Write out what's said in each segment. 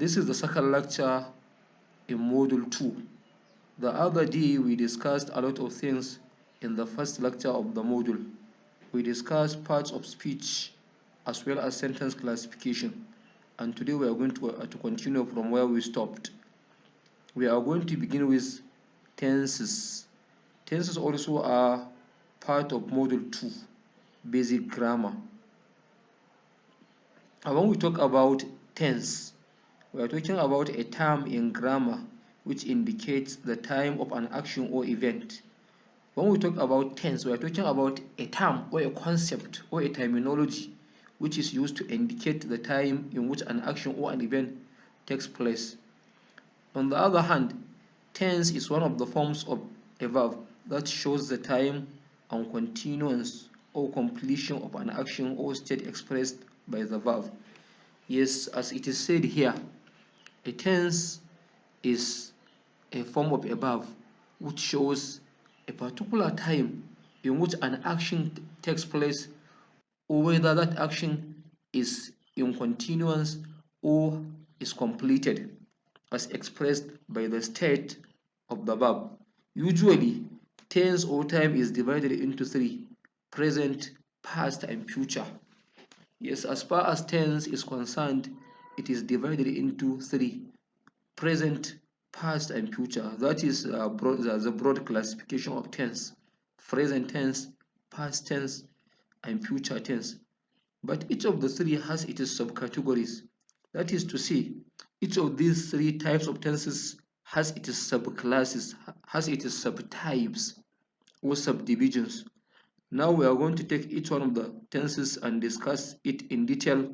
This is the second lecture in Module 2. The other day we discussed a lot of things in the first lecture of the module. We discussed parts of speech as well as sentence classification, and today we are going to continue from where we stopped. We are going to begin with tenses. Tenses also are part of Module 2, basic grammar. And when we talk about tense, we are talking about a term in grammar which indicates the time of an action or event. When we talk about tense, we are talking about a term or a concept or a terminology which is used to indicate the time in which an action or an event takes place. On the other hand, tense is one of the forms of a verb that shows the time and continuance or completion of an action or state expressed by the verb. Yes, as it is said here, a tense is a form of a verb which shows a particular time in which an action takes place, or whether that action is in continuance or is completed, as expressed by the state of the verb. Usually, tense or time is divided into three: present, past, and future. Yes, as far as tense is concerned, it is divided into three: present, past, and future. That is the broad classification of tense: present tense, past tense, and future tense. But each of the three has its subcategories. That is to say, each of these three types of tenses has its subclasses, has its subtypes or subdivisions. Now we are going to take each one of the tenses and discuss it in detail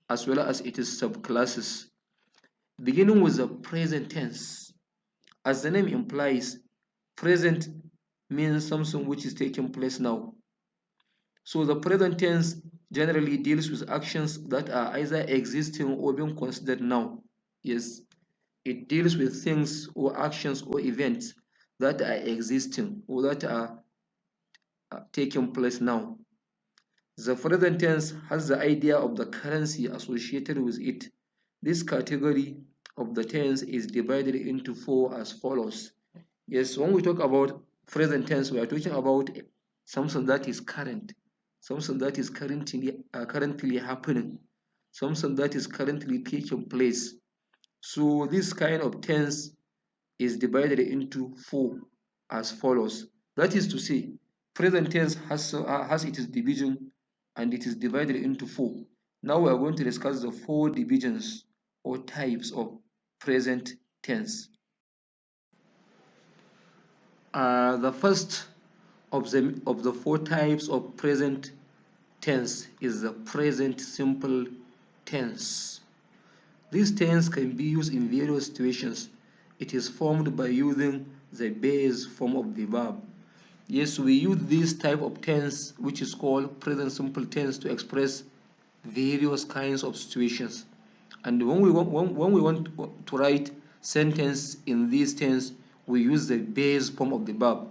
as well as its subclasses. Beginning with the present tense. As the name implies, present means something which is taking place now. So the present tense generally deals with actions that are either existing or being considered now. Yes, it deals with things or actions or events that are existing or that are taking place now. The present tense has the idea of the currency associated with it. This category of the tense is divided into four as follows. Yes, when we talk about present tense, we are talking about something that is current, something that is currently happening, something that is currently taking place. So this kind of tense is divided into four as follows. That is to say, present tense has its division and it is divided into four. Now we are going to discuss the four divisions or types of present tense. The first of the four types of present tense is the present simple tense. This tense can be used in various situations. It is formed by using the base form of the verb. Yes, we use this type of tense, which is called present simple tense, to express various kinds of situations. And when we want to write sentence in this tense, we use the base form of the verb,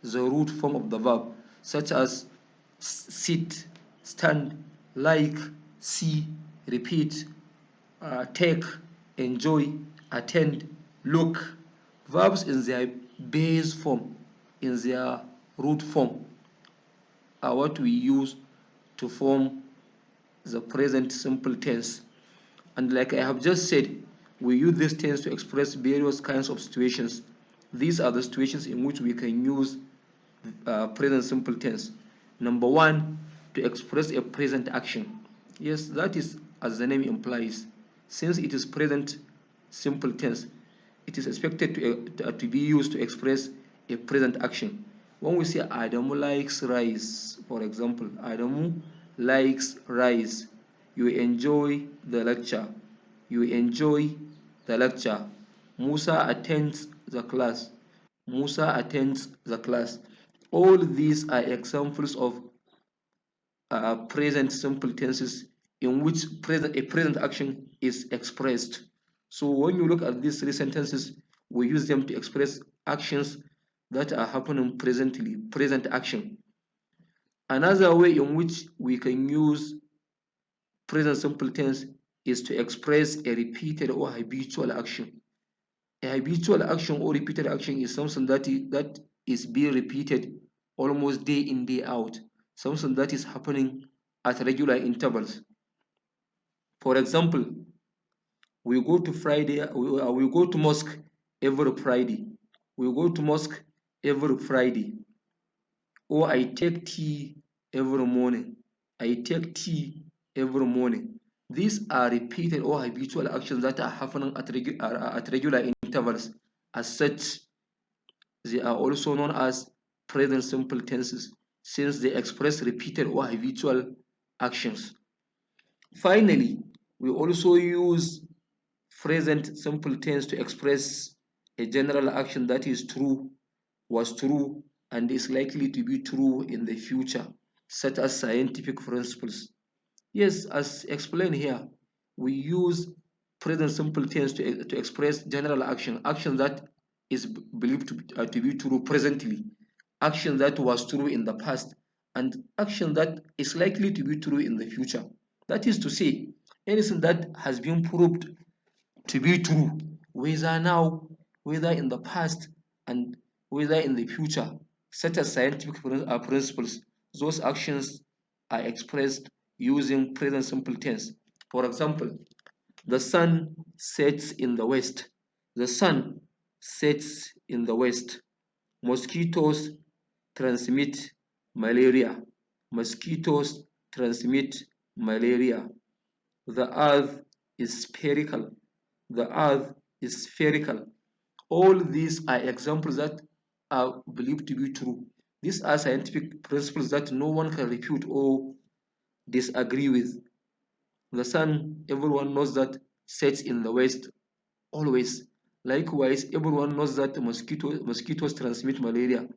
the root form of the verb, such as sit, stand, like, see, repeat, take, enjoy, attend, look. Verbs in their base form, in their root form, are what we use to form the present simple tense. And like I have just said, we use this tense to express various kinds of situations. These are the situations in which we can use present simple tense. Number one, to express a present action. Yes, that is as the name implies. Since it is present simple tense, it is expected to be used to express a present action. When we say Adamu likes rice, for example, Adamu likes rice. You enjoy the lecture. You enjoy the lecture. Musa attends the class. Musa attends the class. All these are examples of present simple tenses in which a present action is expressed. So when you look at these three sentences, we use them to express actions that are happening presently, present action. Another way in which we can use present simple tense is to express a repeated or habitual action. A habitual action or repeated action is something that is being repeated almost day in, day out, something that is happening at regular intervals. For example, we go to we go to mosque every Friday. We go to mosque every Friday. Or I take tea every morning. I take tea every morning. These are repeated or habitual actions that are happening at regular intervals. As such, they are also known as present simple tenses since they express repeated or habitual actions. Finally, we also use present simple tense to express a general action that is true, was true, and is likely to be true in the future, such as scientific principles. Yes, as explained here, we use present simple tense to express general action that is believed to be true presently, action that was true in the past, and action that is likely to be true in the future. That is to say, anything that has been proved to be true, whether now, whether in the past, and whether in the future, such as scientific principles, those actions are expressed using present simple tense. For example, the sun sets in the west. The sun sets in the west. Mosquitoes transmit malaria. Mosquitoes transmit malaria. The earth is spherical. The earth is spherical. All these are examples that are believed to be true. These are scientific principles that no one can refute or disagree with. The sun, everyone knows that, sets in the west always. Likewise, everyone knows that mosquitoes transmit malaria.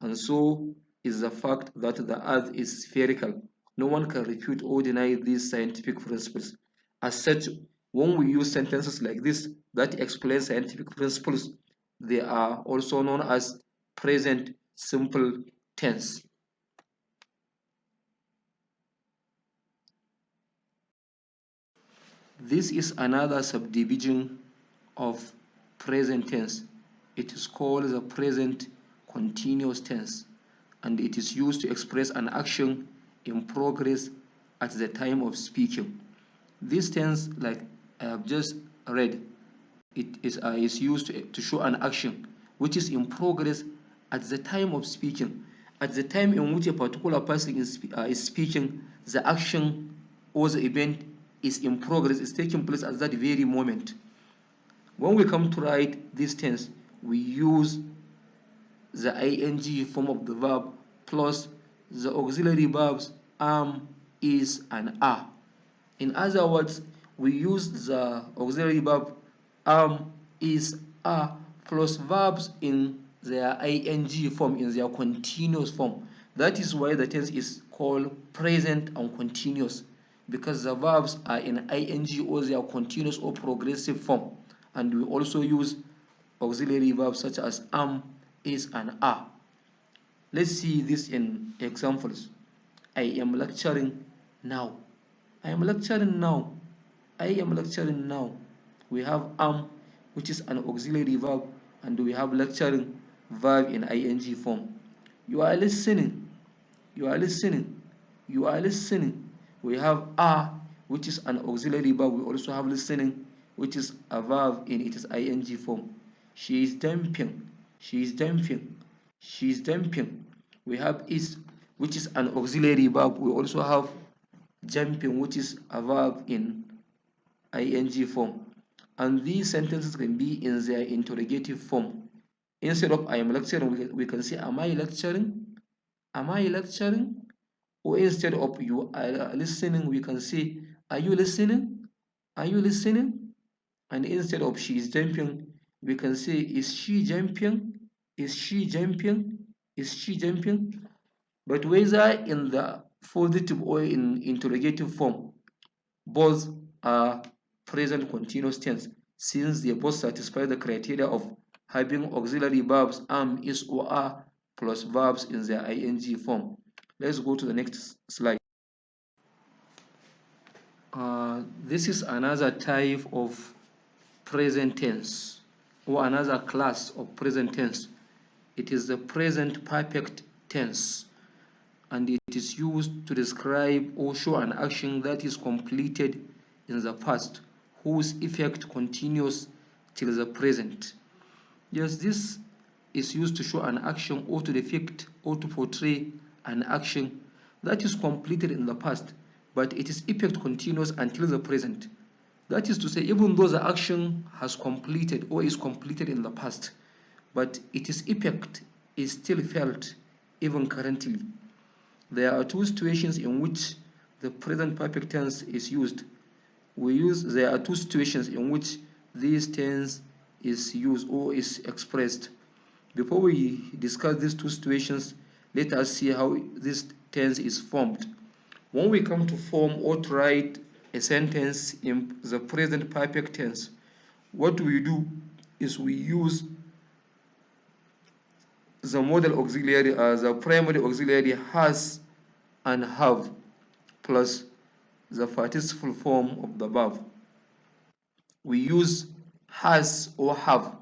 And so is the fact that the earth is spherical. No one can refute or deny these scientific principles. As such, when we use sentences like this that explain scientific principles, they are also known as present simple tense. This is another subdivision of present tense. It is called the present continuous tense, and it is used to express an action in progress at the time of speaking. This tense, like I have just read, is used to show an action which is in progress at the time of speaking. At the time in which a particular person is speaking, the action or the event is in progress, is taking place at that very moment. When we come to write this tense, we use the ing form of the verb plus the auxiliary verbs am, is, and are. In other words, we use the auxiliary verb am, is, are plus verbs in their ing form, in their continuous form. That is why the tense is called present and continuous, because the verbs are in ing or their continuous or progressive form. And we also use auxiliary verbs such as am, is, and are. Let's see this in examples. I am lecturing now. I am lecturing now. I am lecturing now. We have am, which is an auxiliary verb, and we have lecturing verb in ing form. You are listening. You are listening. You are listening. We have are, which is an auxiliary verb. We also have listening, which is a verb in its ing form. She is jumping. She is jumping. She is jumping. We have is, which is an auxiliary verb. We also have jumping, which is a verb in ing form. And these sentences can be in their interrogative form. Instead of I am lecturing, we can say am I lecturing? Am I lecturing? Or instead of you are listening, we can say are you listening? Are you listening? And instead of she is jumping, we can say is she jumping? Is she jumping? Is she jumping? But whether in the positive or in interrogative form, both are present continuous tense since they both satisfy the criteria of having auxiliary verbs am, is, or are plus verbs in their ing form. Let's go to the next slide. This is another type of present tense, or another class of present tense. It is the present perfect tense, and it is used to describe or show an action that is completed in the past, whose effect continues till the present. Yes, this is used to show an action or to depict or to portray an action that is completed in the past, but its effect continues until the present. That is to say, even though the action has completed or is completed in the past, but its effect is still felt even currently. There are two situations in which the present perfect tense is used. There are two situations in which this tense is used or is expressed. Before we discuss these two situations, let us see how this tense is formed. When we come to form or to write a sentence in the present perfect tense, what we do is we use the model auxiliary as the primary auxiliary has and have plus the participle form of the verb. We use has or have,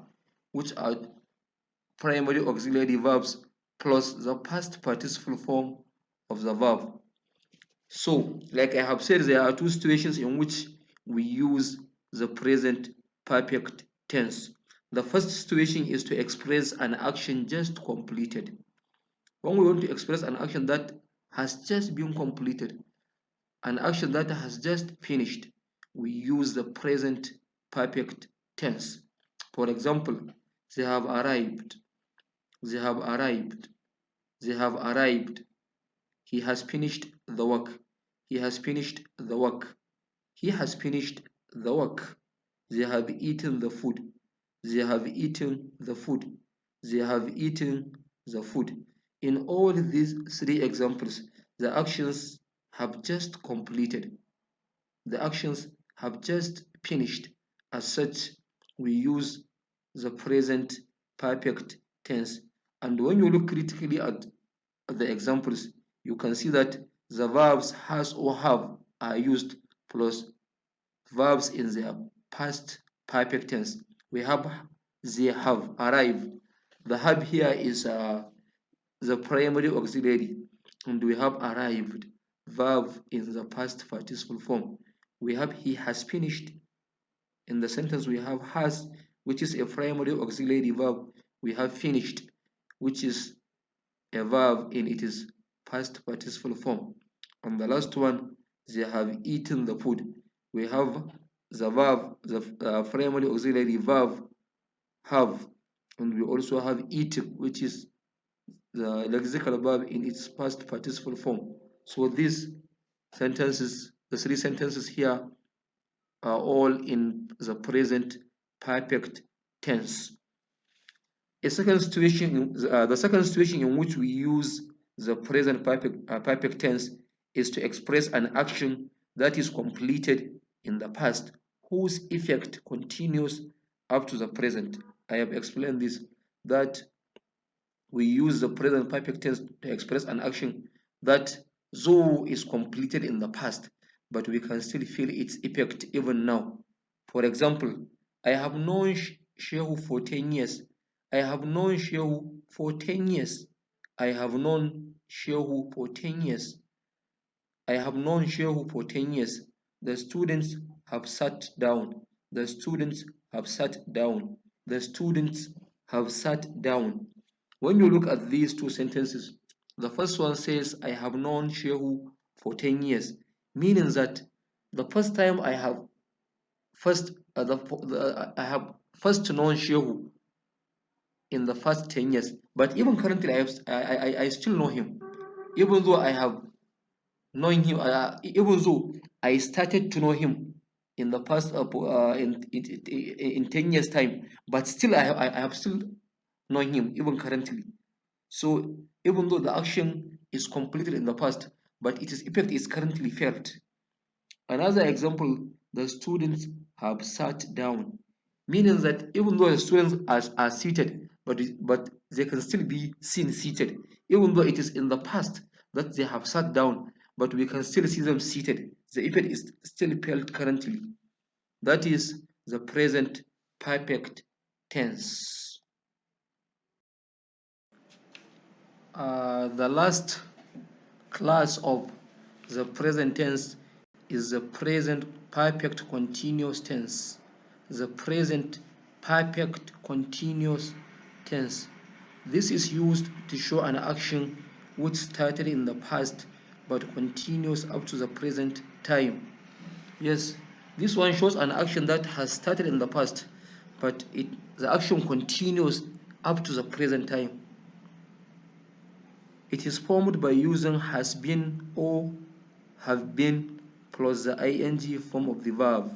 which are primary auxiliary verbs, plus the past participle form of the verb. So, like I have said, there are two situations in which we use the present perfect tense. The first situation is to express an action just completed. When we want to express an action that has just been completed, an action that has just finished, we use the present perfect tense. For example, they have arrived, they have arrived, they have arrived. He has finished the work. He has finished the work. He has finished the work. They have eaten the food. They have eaten the food. They have eaten the food. In all these three examples, the actions have just completed. The actions have just finished. As such, we use the present perfect tense. And when you look critically at the examples, you can see that the verbs has or have are used plus verbs in their past perfect tense. We have they have arrived. The have here is the primary auxiliary, and we have arrived, verb in the past participle form. We have he has finished. In the sentence we have has, which is a primary auxiliary verb. We have finished, which is a verb in its past participle form. And the last one, they have eaten the food. We have the verb, the primary auxiliary verb have, and we also have eaten, which is the lexical verb in its past participle form. So these sentences, the three sentences here, are all in the present perfect tense. The second situation in which we use the present perfect tense is to express an action that is completed in the past, whose effect continues up to the present. I have explained this, that we use the present perfect tense to express an action that though is completed in the past, but we can still feel its effect even now. For example, I have known Shehu for 10 years. I have known Shehu for 10 years. I have known Shehu for 10 years. I have known Shehu for 10 years. The students have sat down. The students have sat down. The students have sat down. When you look at these two sentences, the first one says, I have known Shehu for 10 years, meaning that the first time I have I have first known Shehu in the first 10 years, but even currently I still know him, even though I have known him, even though I started to know him in the past in 10 years time, but still I have still known him even currently. So even though the action is completed in the past, but its effect is currently felt. Another example, the students have sat down, meaning that even though the students are seated, but they can still be seen seated, even though it is in the past that they have sat down, but we can still see them seated. The effect is still felt currently. That is the present perfect tense. The last class of the present tense is the present perfect continuous tense. The present perfect continuous tense. This is used to show an action which started in the past but continues up to the present time. Yes, this one shows an action that has started in the past, but the action continues up to the present time. It is formed by using has been or have been plus the ing form of the verb.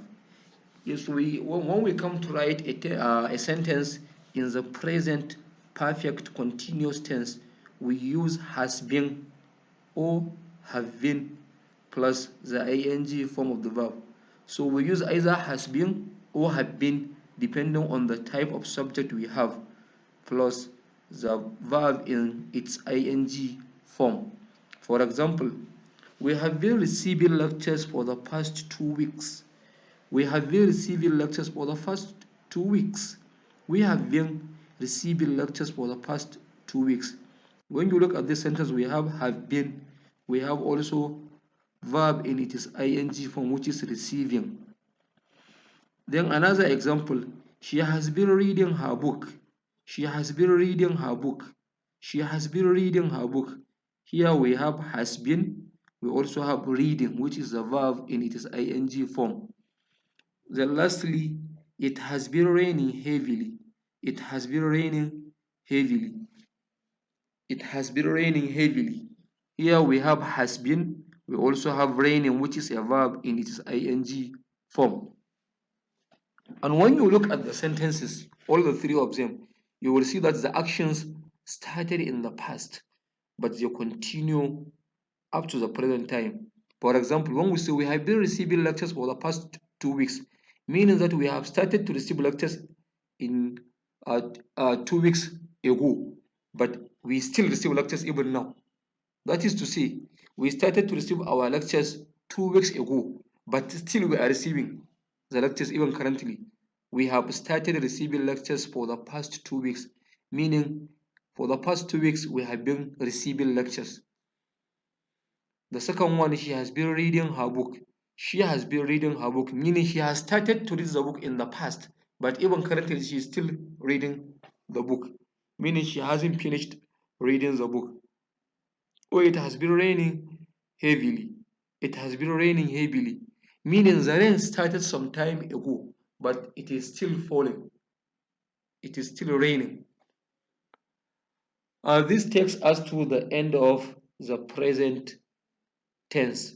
Yes, when we come to write a sentence in the present perfect continuous tense, we use has been or have been plus the ing form of the verb. So we use either has been or have been depending on the type of subject we have plus the verb in its ing form. For example, we have been receiving lectures for the past 2 weeks. We have been receiving lectures for the past 2 weeks. We have been receiving lectures for the past 2 weeks. When you look at this sentence, we have been. We have also verb in its ing form, which is receiving. Then another example, she has been reading her book. She has been reading her book. She has been reading her book. Here we have has been. We also have reading, which is the verb in its ing form. Then lastly, it has been raining heavily. It has been raining heavily. It has been raining heavily. Here we have has been. We also have raining, which is a verb in its ing form. And when you look at the sentences, all the three of them, you will see that the actions started in the past, but they continue up to the present time. For example, when we say we have been receiving lectures for the past 2 weeks, meaning that we have started to receive lectures in 2 weeks ago, but we still receive lectures even now. That is to say, we started to receive our lectures 2 weeks ago, but still we are receiving the lectures even currently. We have started receiving lectures for the past 2 weeks, meaning for the past 2 weeks we have been receiving lectures. The second one, she has been reading her book. She has been reading her book, meaning she has started to read the book in the past, but even currently she is still reading the book, meaning she hasn't finished reading the book. Or it has been raining heavily. It has been raining heavily, meaning the rain started some time ago, but it is still falling. It is still raining. This takes us to the end of the present tense.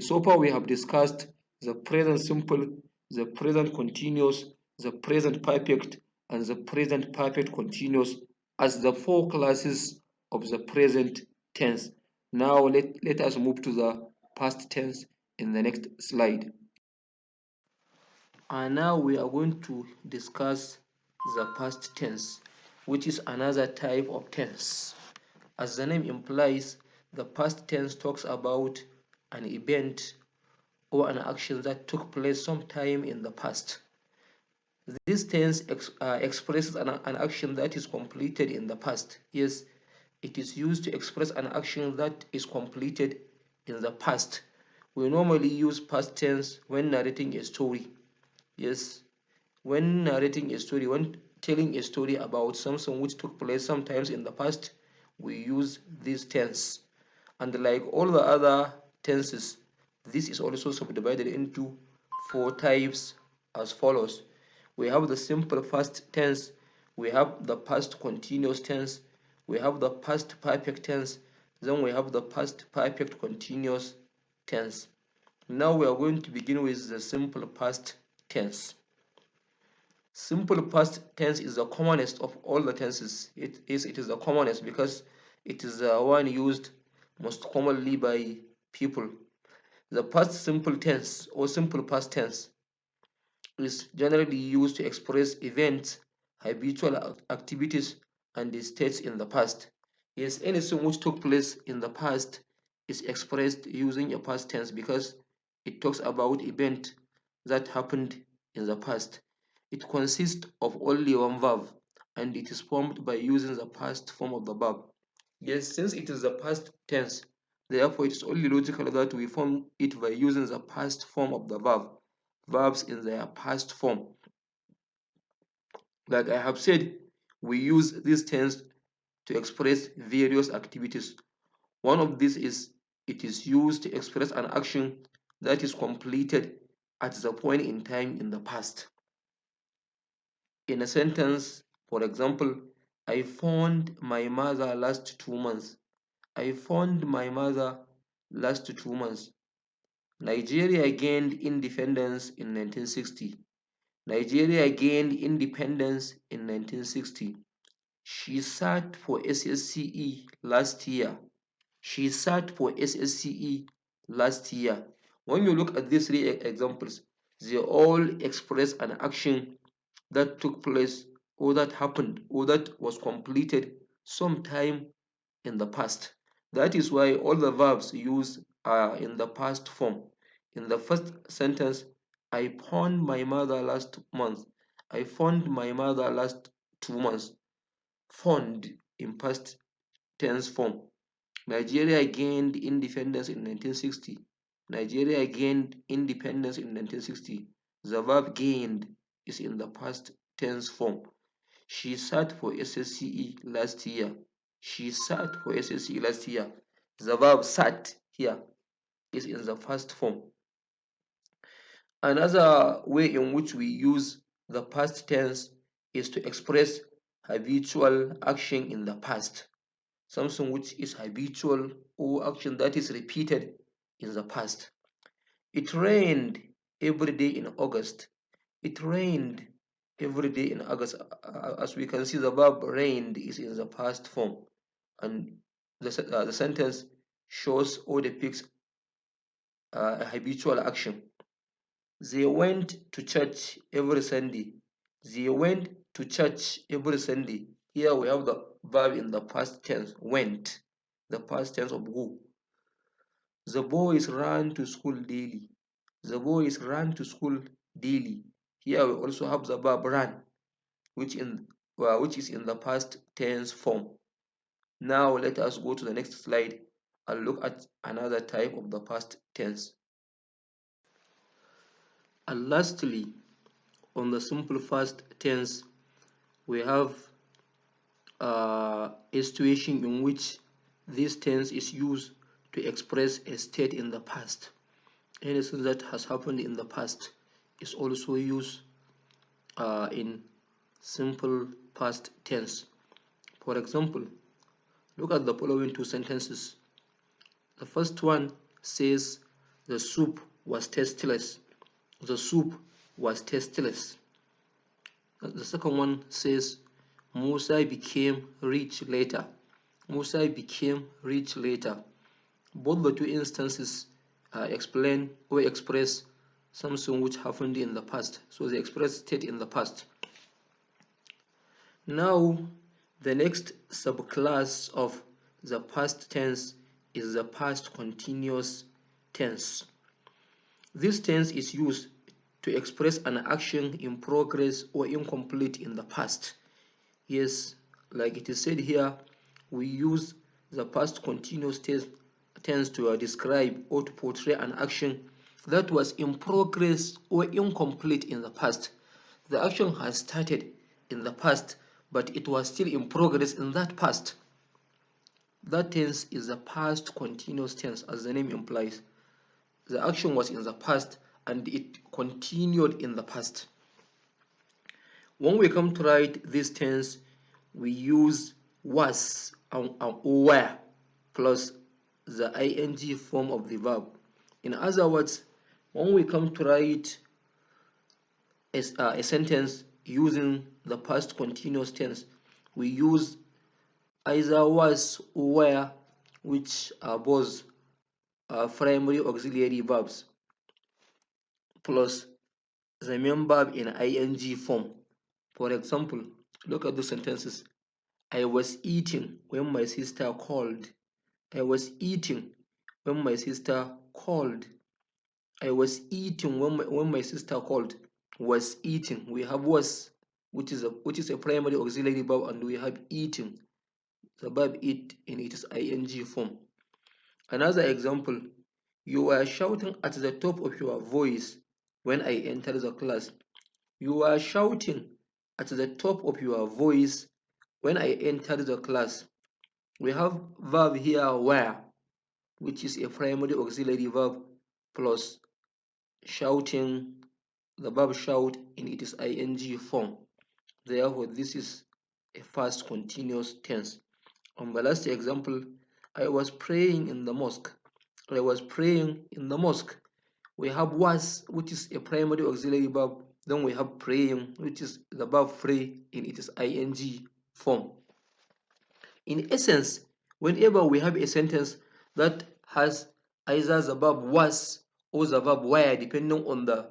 So far we have discussed the present simple, the present continuous, the present perfect, and the present perfect continuous as the four classes of the present tense. Now let us move to the past tense in the next slide. And now we are going to discuss the past tense, which is another type of tense. As the name implies, the past tense talks about an event or an action that took place sometime in the past. This tense expresses an action that is completed in the past. Yes, it is used to express an action that is completed in the past. We normally use past tense when narrating a story. Yes, when narrating a story, when telling a story about something which took place sometimes in the past, we use this tense. And like all the other tenses, this is also subdivided into four types as follows. We have the simple past tense, we have the past continuous tense, we have the past perfect tense, then we have the past perfect continuous tense. Now we are going to begin with the simple past tense. Simple past tense is the commonest of all the tenses. It is the commonest because it is the one used most commonly by people. The past simple tense or simple past tense is generally used to express events, habitual activities, and states in the past. Yes, anything which took place in the past is expressed using a past tense because it talks about event that happened in the past. It consists of only one verb and it is formed by using the past form of the verb. Yes, since it is the past tense, therefore it is only logical that we form it by using the past form of the verb. Verbs in their past form. Like I have said, we use this tense to express various activities. One of these is it is used to express an action that is completed at the point in time in the past. In a sentence, for example, I found my mother last 2 months. I found my mother last 2 months. Nigeria gained independence in 1960. Nigeria gained independence in 1960. She sat for SSCE last year. She sat for SSCE last year. When you look at these three examples, they all express an action that took place or that happened or that was completed sometime in the past. That is why all the verbs used are in the past form. In the first sentence, I found my mother last month. I found my mother last 2 months. Found in past tense form. Nigeria gained independence in 1960. Nigeria gained independence in 1960. The verb gained is in the past tense form. She sat for SSCE last year. She sat for SSCE last year. The verb sat here is in the past form. Another way in which we use the past tense is to express habitual action in the past. Something which is habitual or action that is repeated in the past. It rained every day in August. It rained every day in August. As we can see, the verb rained is in the past form, and the sentence shows or depicts a habitual action. They went to church every Sunday. They went to church every Sunday. Here we have the verb in the past tense, went, the past tense of go. The boys ran to school daily. The boys ran to school daily. Here we also have the verb ran, which is in the past tense form. Now let us go to the next slide and look at another type of the past tense. And lastly, on the simple past tense, we have a situation in which this tense is used to express a state in the past. Anything that has happened in the past is also used in simple past tense. For example, look at the following two sentences. The first one says the soup was tasteless. The soup was tasteless. The second one says Musa became rich later. Musa became rich later. Both the two instances explain or express something which happened in the past. So they express state in the past. Now, the next subclass of the past tense is the past continuous tense. This tense is used to express an action in progress or incomplete in the past. Yes, like it is said here, we use the past continuous tense to describe or to portray an action that was in progress or incomplete in the past. The action has started in the past, but it was still in progress in that past. That tense is the past continuous tense, as the name implies. The action was in the past and it continued in the past. When we come to write this tense, we use was and were plus the ing form of the verb. In other words, when we come to write a sentence using the past continuous tense, we use either was or were, which are both primary auxiliary verbs, plus the main verb in ing form. For example, look at the sentences. I was eating when my sister called. I was eating when my sister called. I was eating when my sister called. Was eating. We have was, which is a primary auxiliary verb, and we have eating, the verb eat in its ing form. Another example, you were shouting at the top of your voice when I entered the class. You were shouting at the top of your voice when I entered the class. We have verb here were, which is a primary auxiliary verb, plus shouting, the verb shout in its ing form. Therefore, this is a past continuous tense. On the last example, I was praying in the mosque. I was praying in the mosque. We have was, which is a primary auxiliary verb. Then we have praying, which is the verb pray in its ing form. In essence, whenever we have a sentence that has either the verb was or the verb were, depending on the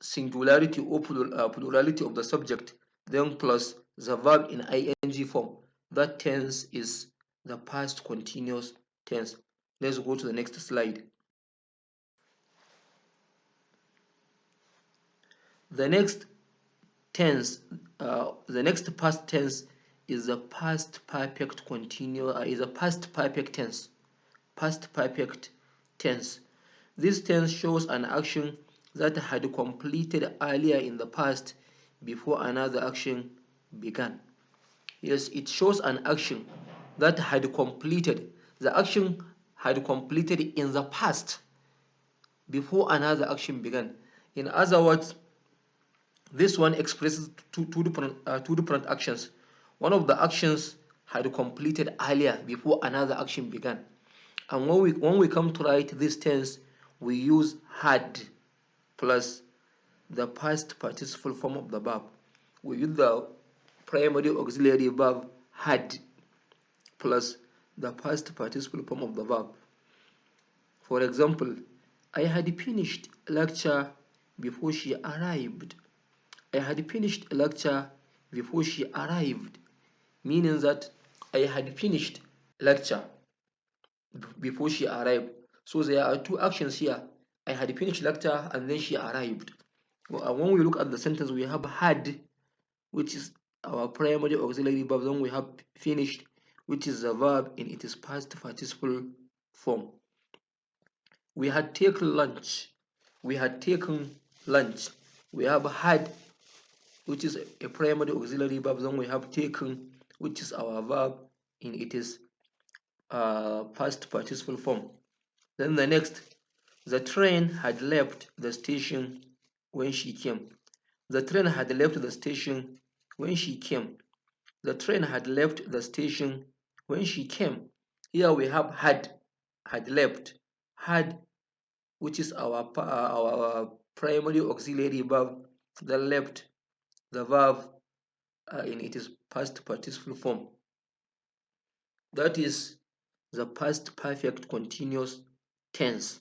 singularity or plurality of the subject, then plus the verb in ing form, that tense is the past continuous tense. Let's go to the next slide. The next tense, the next past tense is the past perfect continuous, is a past perfect tense. Past perfect tense. This tense shows an action that had completed earlier in the past before another action began. Yes, it shows an action that had completed. The action had completed in the past before another action began. In other words, this one expresses two different actions. One of the actions had completed earlier before another action began. And when we come to write this tense, we use had plus the past participle form of the verb. We use the primary auxiliary verb had plus the past participle form of the verb. For example, I had finished lecture before she arrived. I had finished lecture before she arrived, meaning that I had finished lecture before she arrived. So there are two actions here. I had finished lecture and then she arrived. When we look at the sentence, we have had, which is our primary auxiliary verb. Then we have finished, which is the verb in its past participle form. We had taken lunch. We had taken lunch. We have had, which is a primary auxiliary verb. Then we have taken, which is our verb in its past participle form. Then the next, the train had left the station when she came. The train had left the station when she came. The train had left the station when she came. Here we have had left, had, which is our primary auxiliary verb, the left, the verb in its past participle form. That is the past perfect continuous tense.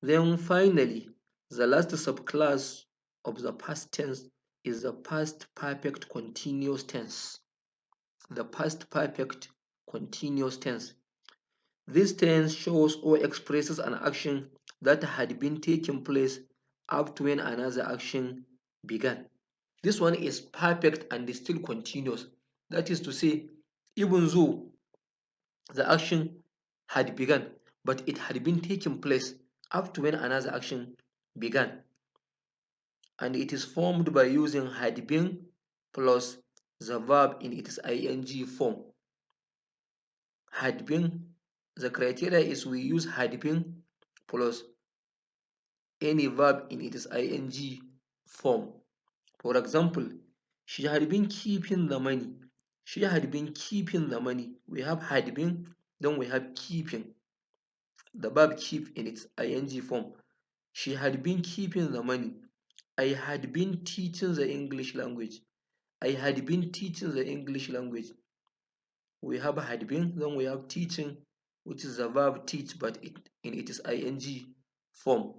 Then finally, the last subclass of the past tense is the past perfect continuous tense. The past perfect continuous tense. This tense shows or expresses an action that had been taking place up to when another action began. This one is perfect and is still continuous. That is to say, even though the action had begun, but it had been taking place up to when another action began. And it is formed by using had been plus the verb in its ing form. Had been, the criteria is we use had been plus any verb in its ing form. For example, she had been keeping the money. She had been keeping the money. We have had been, then we have keeping. The verb keep in its ing form. She had been keeping the money. I had been teaching the English language. I had been teaching the English language. We have had been, then we have teaching, which is the verb teach, but in its ing form.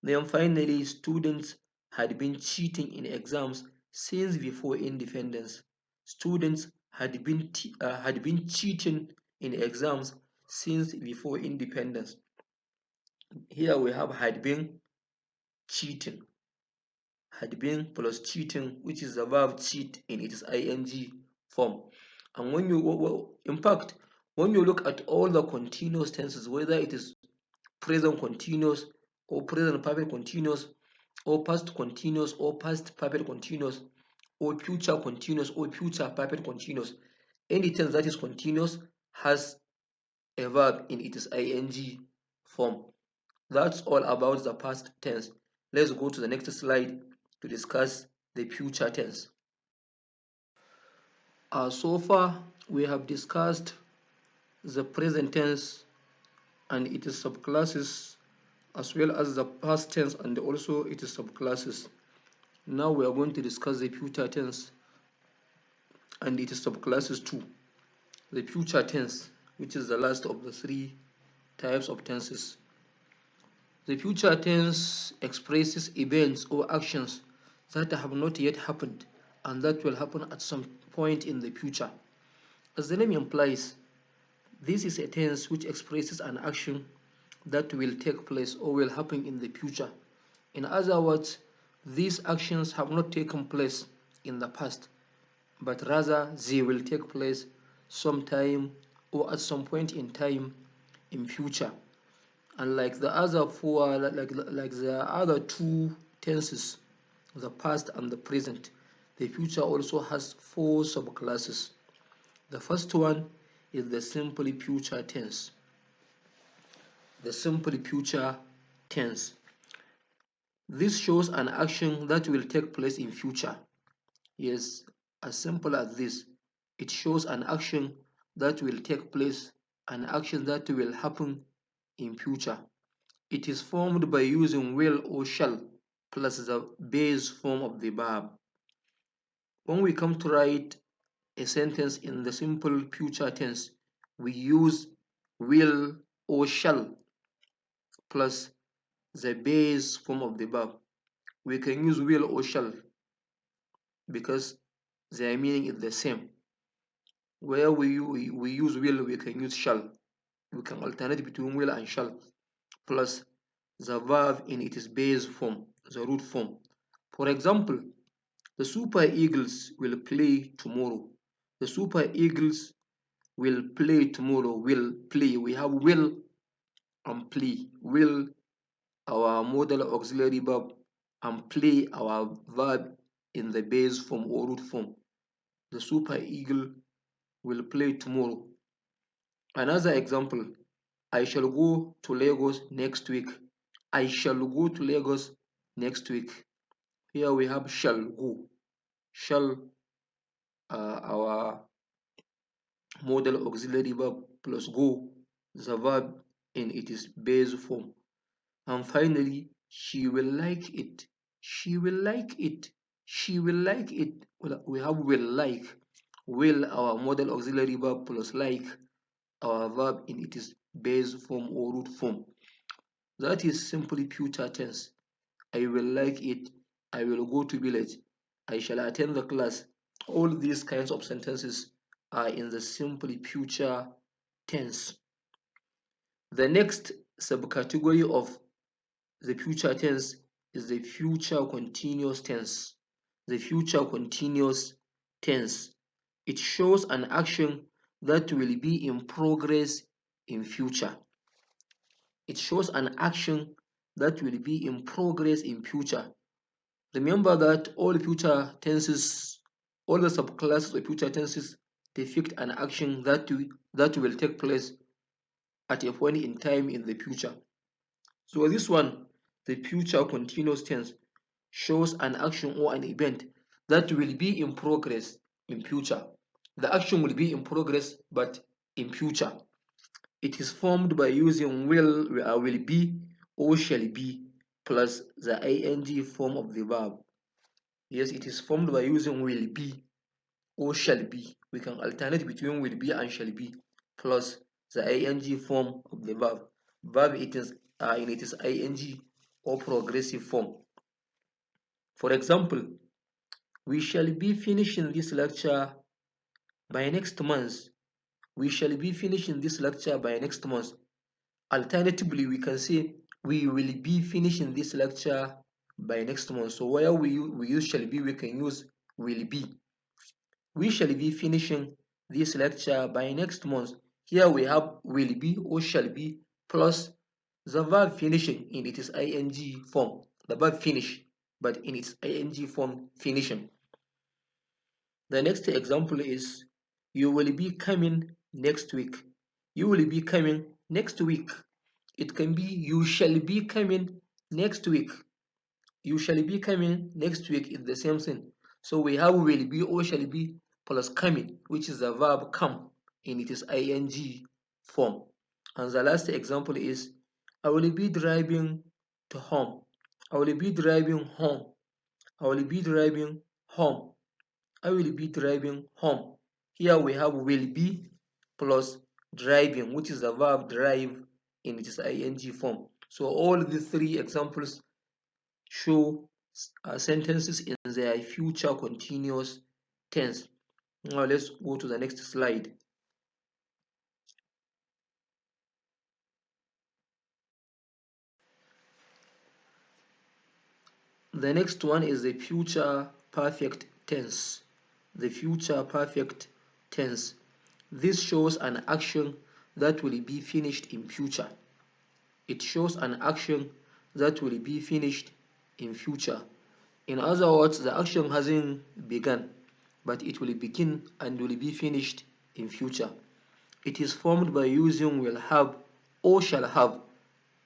Then finally, students had been cheating in exams since before independence. Students had been cheating in exams since before independence. Here we have had been cheating. Had been plus cheating, which is the verb cheat in its ing form. And when you, in fact, when you look at all the continuous tenses, whether it is present continuous or present perfect continuous or past continuous or past perfect continuous or future continuous or future perfect continuous, any tense that is continuous has a verb in its ing form. That's all about the past tense. Let's go to the next slide to discuss the future tense. So far, we have discussed the present tense and its subclasses, as well as the past tense and also its subclasses. Now we are going to discuss the future tense and its subclasses too. The future tense, which is the last of the three types of tenses. The future tense expresses events or actions that have not yet happened and that will happen at some point in the future. As the name implies, this is a tense which expresses an action that will take place or will happen in the future. In other words, these actions have not taken place in the past, but rather they will take place sometime or at some point in time in future. Unlike the other four, like the other two tenses, the past and the present, the future also has four subclasses. The first one is the simple future tense. The simple future tense. This shows an action that will take place in future. Yes, as simple as this. It shows an action that will take place, an action that will happen in future. It is formed by using will or shall plus the base form of the verb. When we come to write a sentence in the simple future tense, we use will or shall plus the base form of the verb. We can use will or shall because their meaning is the same. Where we use will, we can use shall. We can alternate between will and shall plus the verb in its base form, the root form. For example, the Super Eagles will play tomorrow. The Super Eagles will play tomorrow. Will play. We have will and play. Will, our modal auxiliary verb, and play, our verb in the base form or root form. The Super Eagle will play tomorrow. Another example, I shall go to Lagos next week. I shall go to Lagos next week. Here we have shall go. Shall, our modal auxiliary verb, plus go, the verb in its base form. And finally, she will like it. She will like it. She will like it. Well, we have will like. Will, our modal auxiliary verb, plus like, our verb in its base form or root form. That is simply future tense. I will like it. I will go to village. I shall attend the class. All these kinds of sentences are in the simply future tense. The next subcategory of the future tense is the future continuous tense. The future continuous tense. It shows an action that will be in progress in future. It shows an action that will be in progress in future. Remember that all future tenses, all the subclasses of future tenses depict an action that will take place at a point in time in the future. So this one, the future continuous tense, shows an action or an event that will be in progress in future. The action will be in progress, but in future. It is formed by using will be or shall be plus the ing form of the verb. Yes, it is formed by using will be or shall be. We can alternate between will be and shall be plus the ing form of the verb. Verb it is in its ing or progressive form. For example, we shall be finishing this lecture by next month. We shall be finishing this lecture by next month. Alternatively, we can say we will be finishing this lecture by next month. So where we use shall be, we can use will be. We shall be finishing this lecture by next month. Here we have will be or shall be plus the verb finishing in its ing form. The verb finish, but in its ing form, finishing. The next example is you will be coming next week. You will be coming next week. It can be you shall be coming next week. You shall be coming next week is the same thing. So we have will be or shall be plus coming, which is the verb come in its ing form. And the last example is I will be driving to home. I will be driving home. I will be driving home. I will be driving home. Here we have will be plus driving, which is the verb drive in its ing form. So all the three examples show sentences in their future continuous tense. Now let's go to the next slide. The next one is the future perfect tense. The future perfect tense. This shows an action that will be finished in future. It shows an action that will be finished in future. In other words, the action hasn't begun, but it will begin and will be finished in future. It is formed by using will have or shall have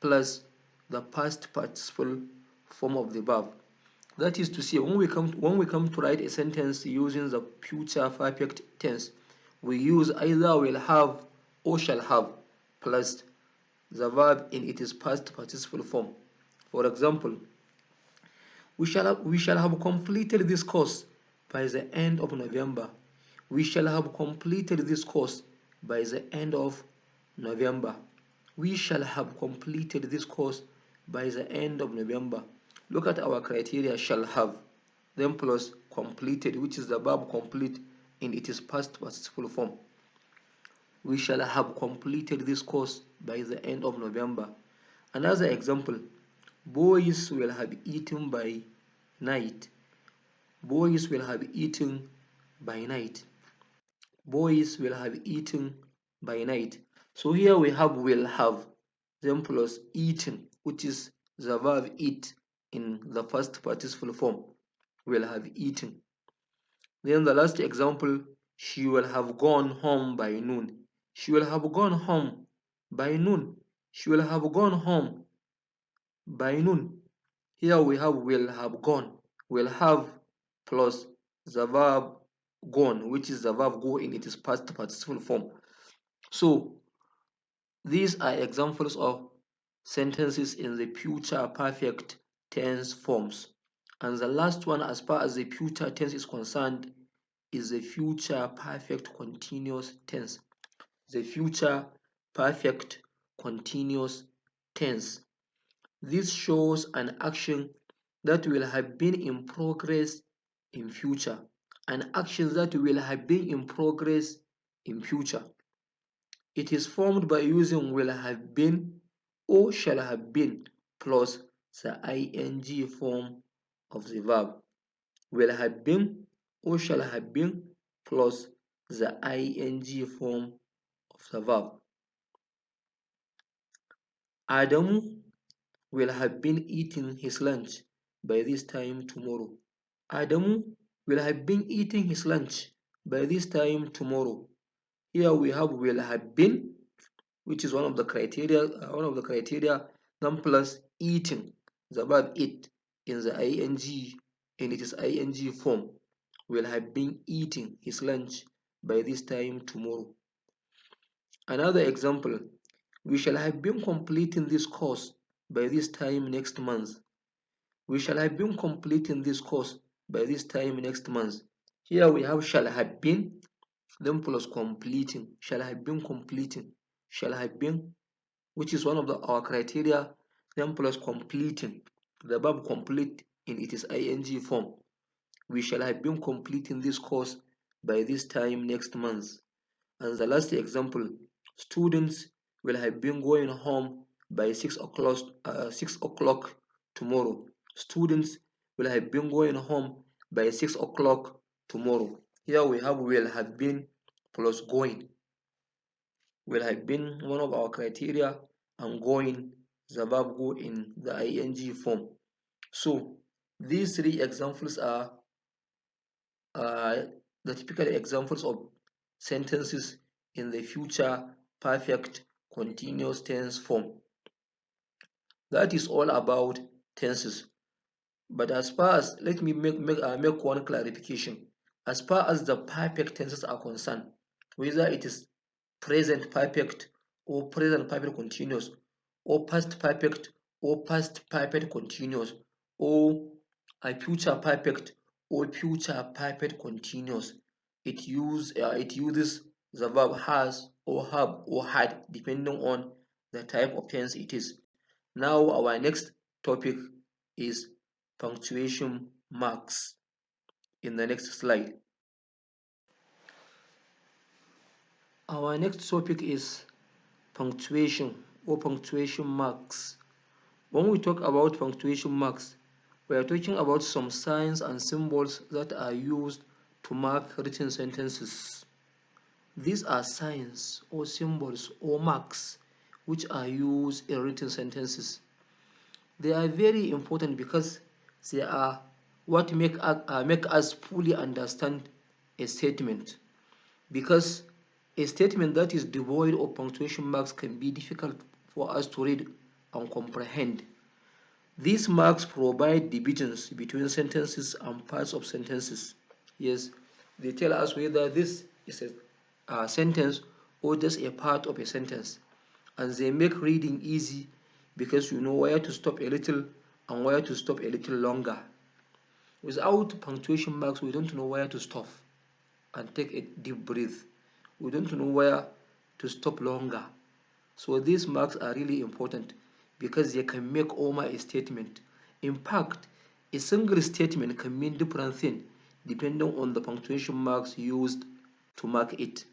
plus the past participle form of the verb. That is to say, when we come to write a sentence using the future perfect tense, we use either will have or shall have plus the verb in its past participle form. For example, we shall have completed this course by the end of November. We shall have completed this course by the end of November. We shall have completed this course by the end of November. Look at our criteria: shall have, then plus completed, which is the verb complete in its past participle form. We shall have completed this course by the end of November. Another example, boys will have eaten by night. Boys will have eaten by night. Boys will have eaten by night. So here we have will have, then plus eaten, which is the verb eat in the past participle form. Will have eaten. Then the last example, she will have gone home by noon. She will have gone home by noon. She will have gone home by noon. Here we have will have gone. Will have plus the verb gone, which is the verb go in its past participle form. So these are examples of sentences in the future perfect tense forms. And the last one, as far as the future tense is concerned, is the future perfect continuous tense. The future perfect continuous tense. This shows an action that will have been in progress in future. An action that will have been in progress in future. It is formed by using will have been or shall have been plus the ing form of the verb. Will have been or shall have been plus the ing form of the verb. Adamu will have been eating his lunch by this time tomorrow. Adamu will have been eating his lunch by this time tomorrow. Here we have will have been, which is one of the criteria, then plus eating, the verb eat in the ing in its ing form. Will have been eating his lunch by this time tomorrow. Another example, we shall have been completing this course by this time next month. We shall have been completing this course by this time next month. Here we have shall have been, then plus completing. Shall have been completing. Shall have been, which is one of our criteria, then plus completing. The verb complete in its ing form. We shall have been completing this course by this time next month. And the last example, students will have been going home by 6 o'clock tomorrow. Students will have been going home by 6 o'clock tomorrow. Here we have will have been plus going. Will have been one of our criteria, and going, the verb go in the ing form. So these three examples are uh, the typical examples of sentences in the future perfect continuous tense form. That is all about tenses. But as far as, let me make one clarification. As far as the perfect tenses are concerned, whether it is present perfect or present perfect continuous or past perfect or past perfect continuous or a future perfect or future perfect continuous, it uses the verb has or have or had depending on the type of tense it is. Now our next topic is punctuation marks in the next slide. Our next topic is punctuation or punctuation marks. When we talk about punctuation marks, we are talking about some signs and symbols that are used to mark written sentences. These are signs or symbols or marks which are used in written sentences. They are very important because they are what make us fully understand a statement. Because a statement that is devoid of punctuation marks can be difficult for us to read and comprehend. These marks provide divisions between sentences and parts of sentences. Yes, they tell us whether this is a sentence or just a part of a sentence. And they make reading easy because you know where to stop a little and where to stop a little longer. Without punctuation marks, we don't know where to stop and take a deep breath. We don't know where to stop longer. So these marks are really important because they can make or a statement. In fact, a single statement can mean different things depending on the punctuation marks used to mark it.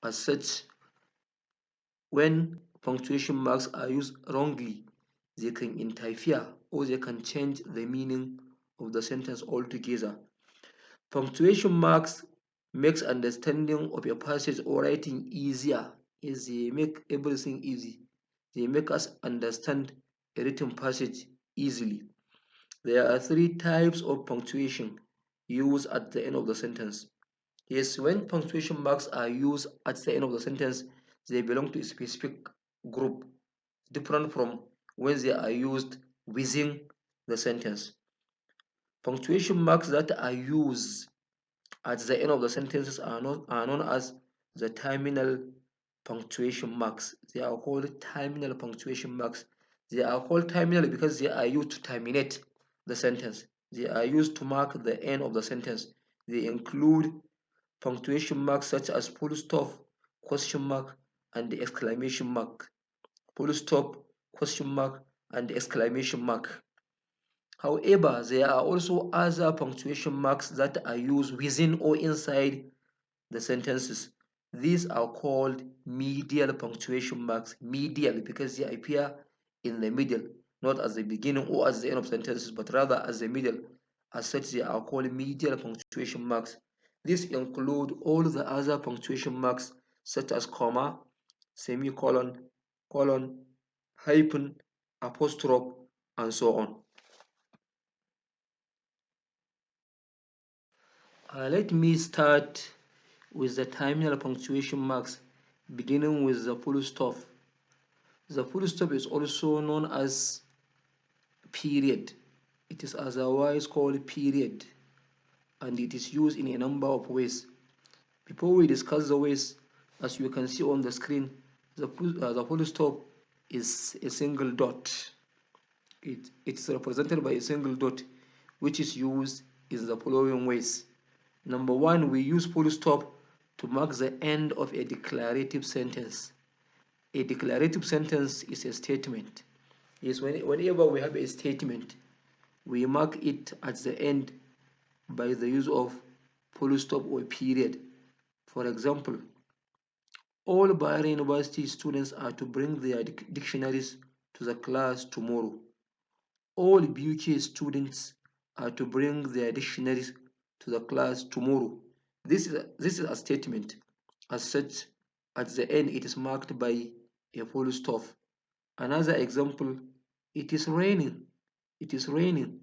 As such, when punctuation marks are used wrongly, they can interfere or they can change the meaning of the sentence altogether. Punctuation marks makes understanding of a passage or writing easier, as they make everything easy. They make us understand a written passage easily. There are three types of punctuation used at the end of the sentence. Yes, when punctuation marks are used at the end of the sentence, they belong to a specific group, different from when they are used within the sentence. Punctuation marks that are used at the end of the sentences are known as the terminal punctuation marks. They are called terminal punctuation marks. They are called terminal because they are used to terminate the sentence. They are used to mark the end of the sentence. They include punctuation marks such as full stop, question mark, and the exclamation mark. Full stop, question mark, and the exclamation mark. However, there are also other punctuation marks that are used within or inside the sentences. These are called medial punctuation marks. Medial because they appear in the middle, not at the beginning or at the end of sentences, but rather as the middle. As such, they are called medial punctuation marks. These include all the other punctuation marks such as comma, semicolon, colon, hyphen, apostrophe, and so on. Let me start with the terminal punctuation marks, beginning with the full stop. The full stop is also known as period. It is otherwise called period, and it is used in a number of ways. Before we discuss the ways, as you can see on the screen, the full stop is a single dot. It's represented by a single dot, which is used in the following ways. Number one, we use full stop to mark the end of a declarative sentence. A declarative sentence is a statement. Yes, whenever we have a statement, we mark it at the end by the use of full stop or period. For example, All Bahrain University students are to bring their dictionaries to the class tomorrow. All BUK students are to bring their dictionaries to the class tomorrow. This is a statement. As such, at the end it is marked by a full stop. Another example, it is raining. It is raining.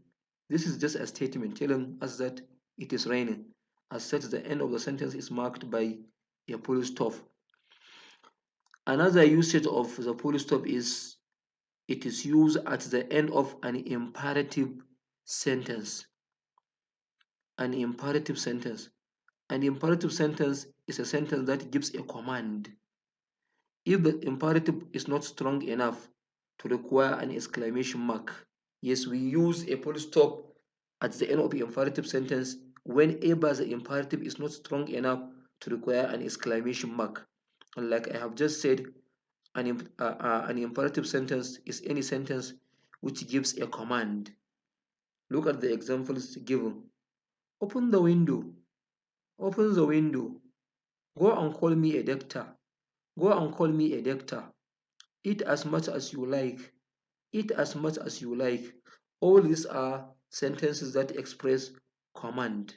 This is just a statement telling us that it is raining. As such, the end of the sentence is marked by a full stop. Another usage of the full stop is it is used at the end of an imperative sentence. An imperative sentence. An imperative sentence is a sentence that gives a command. If the imperative is not strong enough to require an exclamation mark, yes, we use a full stop at the end of the imperative sentence whenever the imperative is not strong enough to require an exclamation mark. And like I have just said, an imperative sentence is any sentence which gives a command. Look at the examples given. Open the window. Open the window. Go and call me a doctor. Go and call me a doctor. Eat as much as you like. Eat as much as you like. All these are sentences that express command.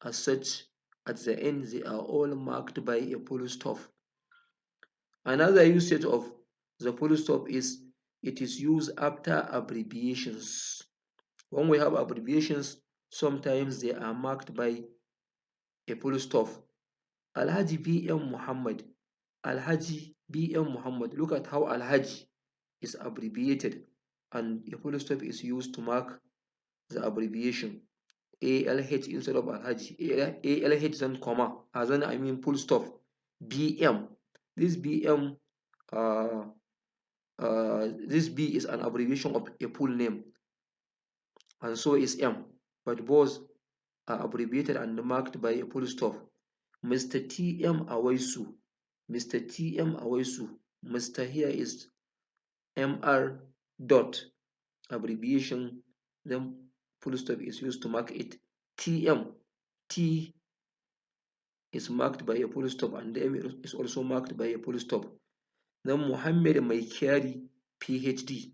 As such, at the end, they are all marked by a full stop. Another usage of the full stop is it is used after abbreviations. When we have abbreviations, sometimes they are marked by a full stop. Alhaji BM Muhammad. Alhaji BM Muhammad. Look at how Alhaji is abbreviated and a full stop is used to mark the abbreviation. ALH instead of Alhaji. ALH then comma. As in I mean full stop. BM. This BM this B is an abbreviation of a full name, and so is M, but both are abbreviated and marked by a full stop. Mr. TM Awaisu. Mr. TM Awaisu. Mr. here is MR dot abbreviation, then full stop is used to mark it. TM. T is marked by a full stop and the M is also marked by a full stop. Then Muhammad Maikari PhD.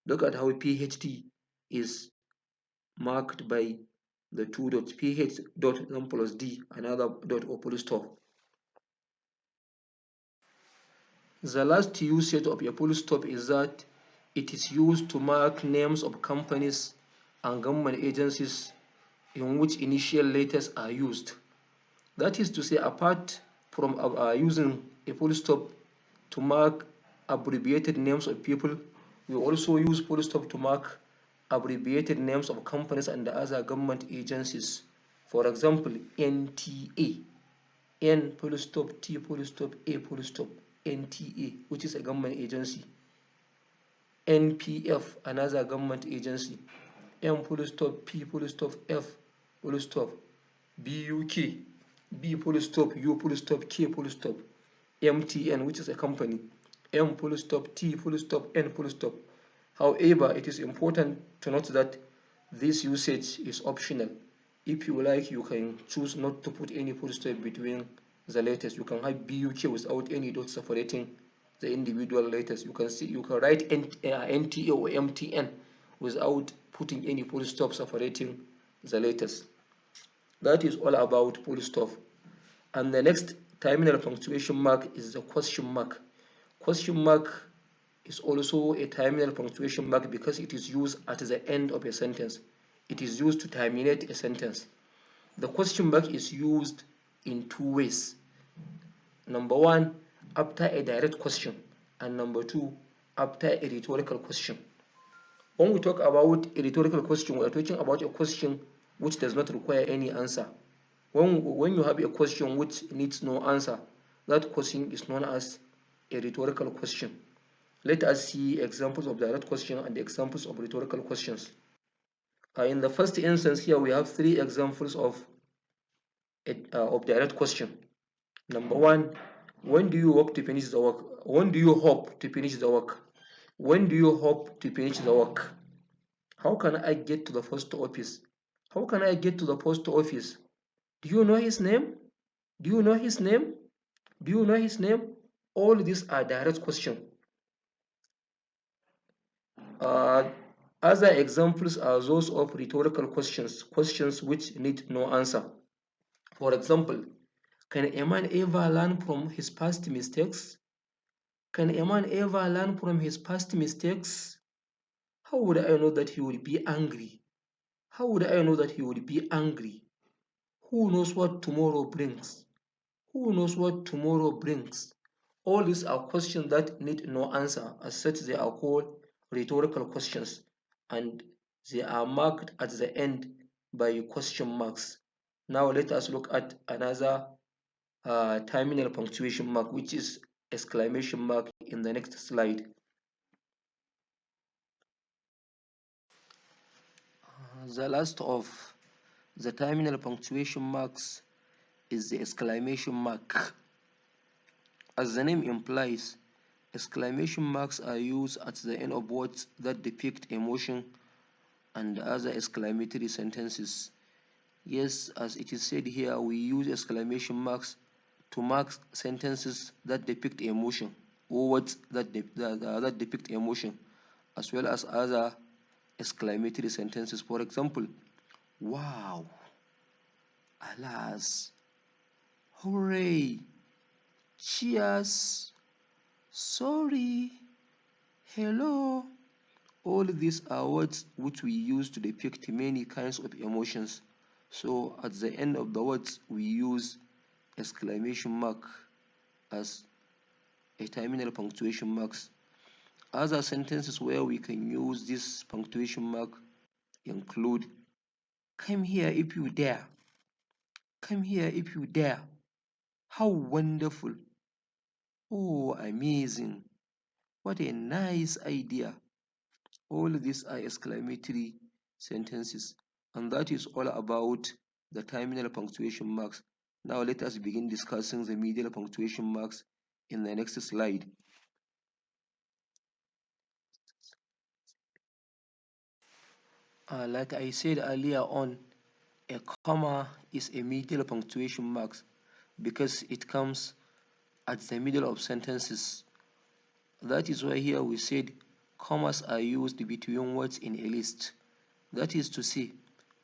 Look at how PhD is marked by the two dots, PH dot then plus D, another dot or full stop. The last usage of a full stop is that it is used to mark names of companies and government agencies in which initial letters are used. That is to say, apart from using a full stop to mark abbreviated names of people, we also use full stop to mark abbreviated names of companies and other government agencies. For example, NTA, N full stop, T full stop, A full stop, NTA, which is a government agency. NPF, another government agency. M full stop, P full stop, F full stop. BUK, B full stop, U full stop, K full stop. MTN, which is a company. M full stop, T full stop, N full stop. However, it is important to note that this usage is optional. If you like, you can choose not to put any full stop between the letters. You can have BUK without any dot separating the individual letters. You can write NTA or MTN without putting any full stop separating the letters. That is all about full stop. And the next terminal punctuation mark is the question mark. Question mark is also a terminal punctuation mark because it is used at the end of a sentence. It is used to terminate a sentence. The question mark is used in two ways. Number one, after a direct question, and number two, after a rhetorical question. When we talk about a rhetorical question, we are talking about a question which does not require any answer. When you have a question which needs no answer, that question is known as a rhetorical question. Let us see examples of direct question and examples of rhetorical questions. In the first instance here, we have three examples of direct question. Number one, when do you hope to finish the work? When do you hope to finish the work? When do you hope to finish the work? How can I get to the post office? How can I get to the post office? Do you know his name? Do you know his name? Do you know his name? All these are direct questions. Other examples are those of rhetorical questions, questions which need no answer. For example, can a man ever learn from his past mistakes? Can a man ever learn from his past mistakes? How would I know that he would be angry? How would I know that he would be angry? Who knows what tomorrow brings? Who knows what tomorrow brings? All these are questions that need no answer. As such, they are called rhetorical questions, and they are marked at the end by question marks. Now let us look at another terminal punctuation mark, which is exclamation mark, in the next slide. The last of the terminal punctuation marks is the exclamation mark. As the name implies, exclamation marks are used at the end of words that depict emotion and other exclamatory sentences. Yes, as it is said here, we use exclamation marks to mark sentences that depict emotion, or words that depict emotion, as well as other exclamatory sentences. For example, wow, alas, hooray, cheers, sorry, hello. All these are words which we use to depict many kinds of emotions. So at the end of the words, we use exclamation mark as a terminal punctuation marks. Other sentences where we can use this punctuation mark include, come here if you dare. Come here if you dare. How wonderful. Oh, amazing. What a nice idea. All these are exclamatory sentences, and that is all about the terminal punctuation marks. Now let us begin discussing the middle punctuation marks in the next slide. Like I said earlier on, a comma is a middle punctuation mark because it comes at the middle of sentences. That is why here we said commas are used between words in a list. That is to say,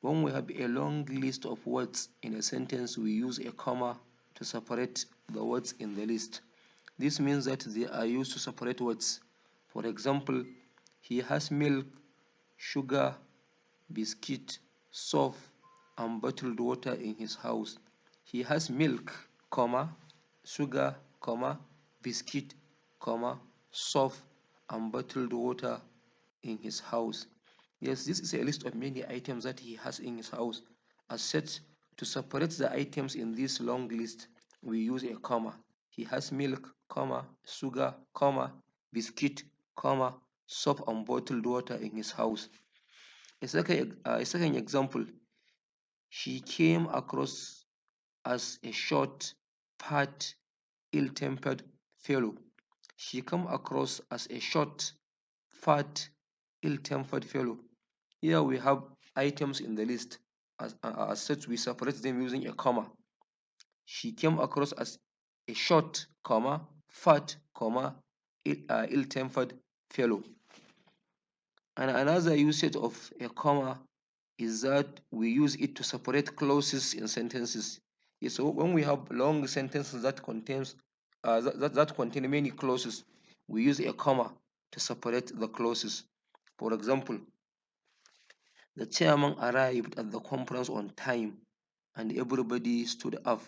when we have a long list of words in a sentence, we use a comma to separate the words in the list. This means that they are used to separate words. For example, he has milk, sugar, biscuit, soap, and bottled water in his house. He has milk, comma, sugar, comma, biscuit, comma, soap, and bottled water in his house. Yes, this is a list of many items that he has in his house. As such, to separate the items in this long list, we use a comma. He has milk, comma, sugar, comma, biscuit, comma, soap, and bottled water in his house. A second example, she came across as a short, fat, ill-tempered fellow. She came across as a short, fat, ill-tempered fellow. Here we have items in the list. As such, we separate them using a comma. She came across as a short, comma, fat, comma, ill-tempered fellow. And another usage of a comma is that we use it to separate clauses in sentences. So when we have long sentences that contain many clauses, we use a comma to separate the clauses. For example, the chairman arrived at the conference on time and everybody stood up.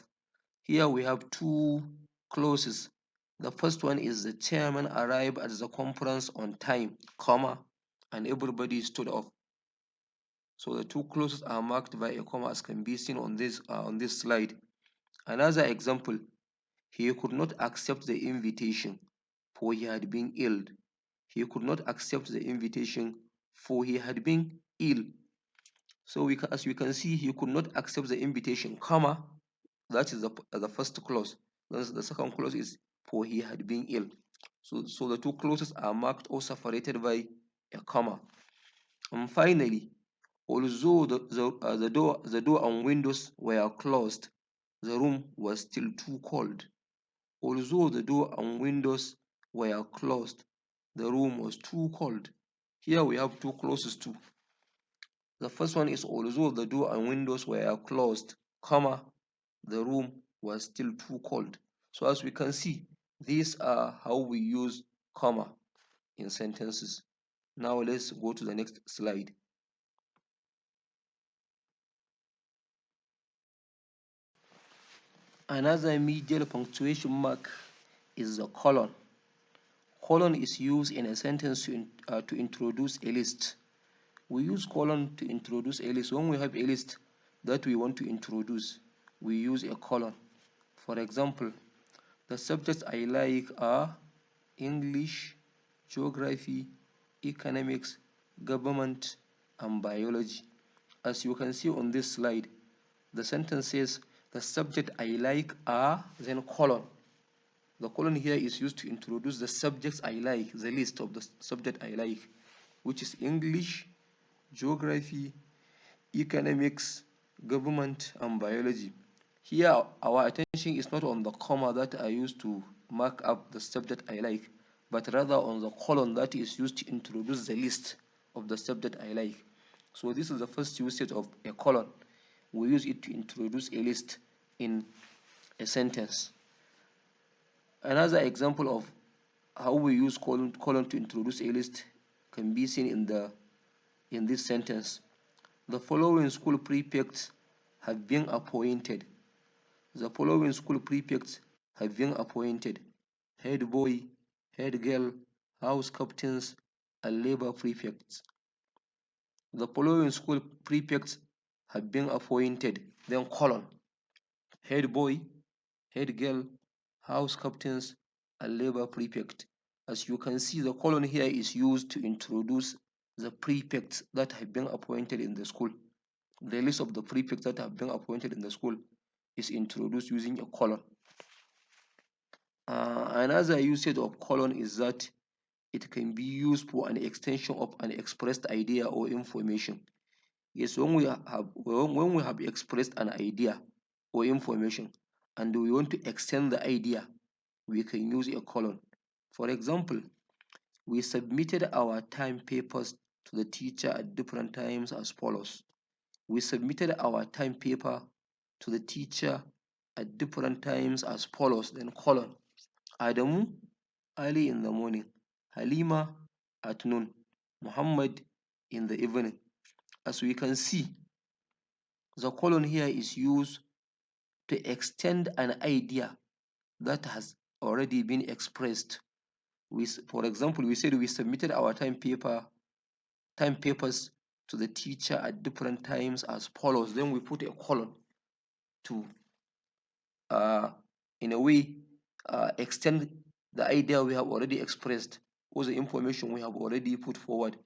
Here we have two clauses. The first one is the chairman arrived at the conference on time, comma, and everybody stood up. So the two clauses are marked by a comma, as can be seen on this slide. Another example, he could not accept the invitation for he had been ill. He could not accept the invitation for he had been ill. So as we can see, he could not accept the invitation, comma, that is the first clause. The second clause is for he had been ill. So the two clauses are marked or separated by a comma. And finally, although the door and windows were closed, the room was still too cold. Although the door and windows were closed, the room was too cold. Here we have two clauses too. The first one is although the door and windows were closed, comma, the room was still too cold. So as we can see, these are how we use comma in sentences. Now let's go to the next slide. Another medial punctuation mark is the colon. Colon is used in a sentence to introduce a list. We use colon to introduce a list. When we have a list that we want to introduce, we use a colon. For example, the subjects I like are English, geography, economics, government, and biology. As you can see on this slide, the sentence says the subject I like are, then colon. The colon here is used to introduce the subjects I like, the list of the subject I like, which is English, geography, economics, government, and biology. Here, our attention is not on the comma that I used to mark up the subject I like, but rather on the colon that is used to introduce the list of the subject I like. So this is the first usage of a colon. We use it to introduce a list in a sentence. Another example of how we use colon to introduce a list can be seen in this sentence. The following school prefects have been appointed. The following school prefects have been appointed: head boy, head girl, house captains, and labor prefects. The following school prefects have been appointed, then colon, head boy, head girl, house captains, and labor prefect. As you can see, the colon here is used to introduce the prefects that have been appointed in the school. The list of the prefects that have been appointed in the school is introduced using a colon. Another usage of colon is that it can be used for an extension of an expressed idea or information. Yes, when we have expressed an idea or information and we want to extend the idea, we can use a colon. For example, we submitted our time papers to the teacher at different times as follows. We submitted our time paper to the teacher at different times as follows, then colon. Adamu, early in the morning. Halima, at noon. Muhammad, in the evening. As we can see, the colon here is used to extend an idea that has already been expressed. For example, we said we submitted our time papers to the teacher at different times as follows. Then we put a colon to, in a way, extend the idea we have already expressed or the information we have already put forward.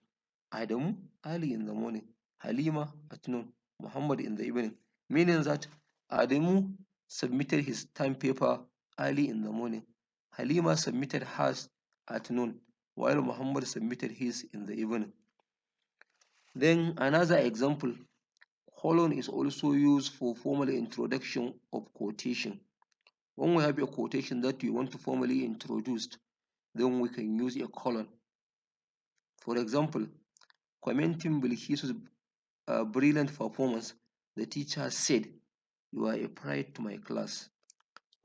Adamu, early in the morning. Halima, at noon. Muhammad, in the evening. Meaning that Adamu submitted his time paper early in the morning. Halima submitted hers at noon, while Muhammad submitted his in the evening. Then another example, colon is also used for formal introduction of quotation. When we have a quotation that we want to formally introduce, then we can use a colon. For example, commenting Bilkisu's brilliant performance, the teacher said, "You are a pride to my class."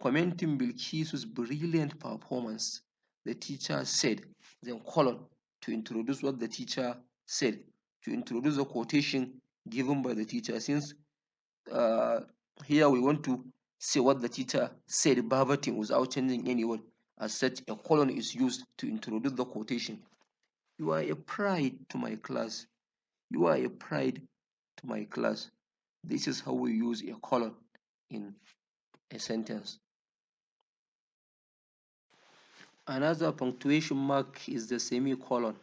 Commenting Bilkisu's brilliant performance, the teacher said, then colon, to introduce what the teacher said, to introduce the quotation given by the teacher. Since here we want to say what the teacher said verbatim without changing any word. As such, a colon is used to introduce the quotation. You are a pride to my class. You are a pride to my class. This is how we use a colon in a sentence. Another punctuation mark is the semicolon.